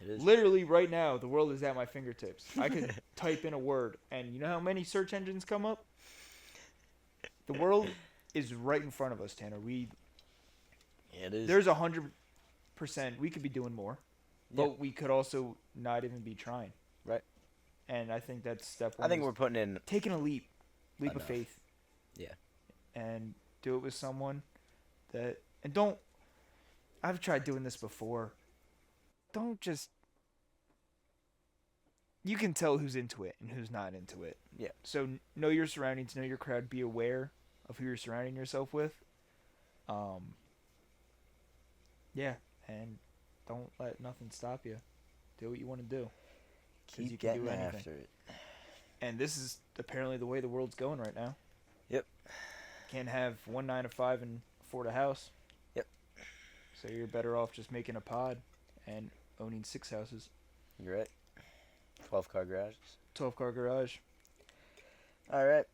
It is. Literally right now, the world is at my fingertips. I could type in a word, and you know how many search engines come up? The world is right in front of us, Tanner. Yeah, it is. There's 100%. We could be doing more, but we could also not even be trying. Right. And I think that's step one. I think we're putting in taking a leap of faith. Yeah. And do it with someone that, and don't. I've tried doing this before. Don't just. You can tell who's into it and who's not into it. Yeah. So know your surroundings, know your crowd, be aware of who you're surrounding yourself with. Yeah, and don't let nothing stop you. Do what you want to do. Keep you can getting do anything. after it. And this is apparently the way the world's going right now. Yep. Can't have 1 9 to 5 and afford a house. Yep. So you're better off just making a pod and owning 6 houses. You're right. 12-car garages. 12-car garage. All right.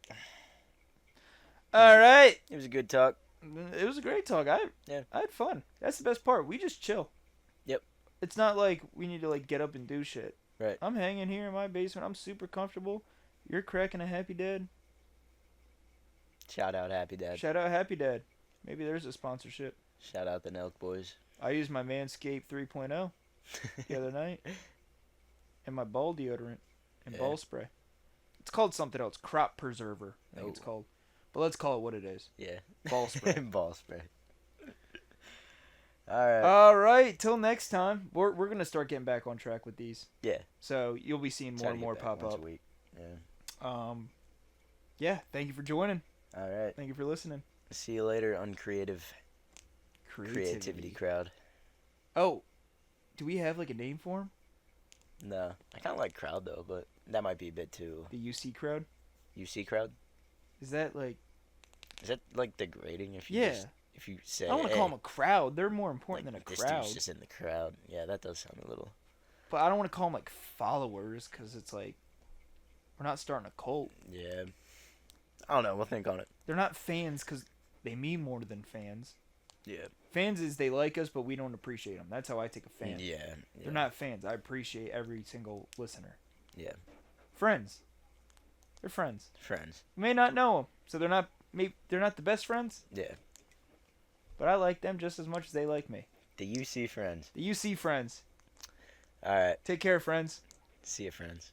All right. It was a good talk. It was a great talk. I had fun. That's the best part. We just chill. Yep. It's not like we need to like get up and do shit. Right. I'm hanging here in my basement. I'm super comfortable. You're cracking a Happy Dad. Shout out Happy Dad. Shout out Happy Dad. Maybe there's a sponsorship. Shout out the Nelk Boys. I used my Manscaped 3.0 the other night. And my ball deodorant and ball spray. It's called something else. Crop preserver, I think it's called. But let's call it what it is. Yeah. Ball spray. Ball spray. All right. All right. Till next time. We're going to start getting back on track with these. Yeah. So you'll be seeing more and more pop once up. A week. Yeah. Yeah. Thank you for joining. All right. Thank you for listening. See you later, uncreative creativity crowd. Oh, do we have like a name for him? No. I kind of like crowd though, but that might be a bit too. The UC crowd? UC crowd? Is that like... Is that like degrading if you if you say, I don't want to hey, call them a crowd. They're more important like, than a this crowd. dude's just in the crowd. Yeah, that does sound a little. But I don't want to call them like followers because it's like we're not starting a cult. Yeah. I don't know. We'll think on it. They're not fans because they mean more than fans. Yeah. Fans is they like us, but we don't appreciate them. That's how I take a fan. Yeah. They're not fans. I appreciate every single listener. Yeah. Friends. They're friends. Friends. You may not know them, so they're not the best friends, Yeah. but I like them just as much as they like me. The UC friends. The UC friends. All right. Take care, friends. See you, friends.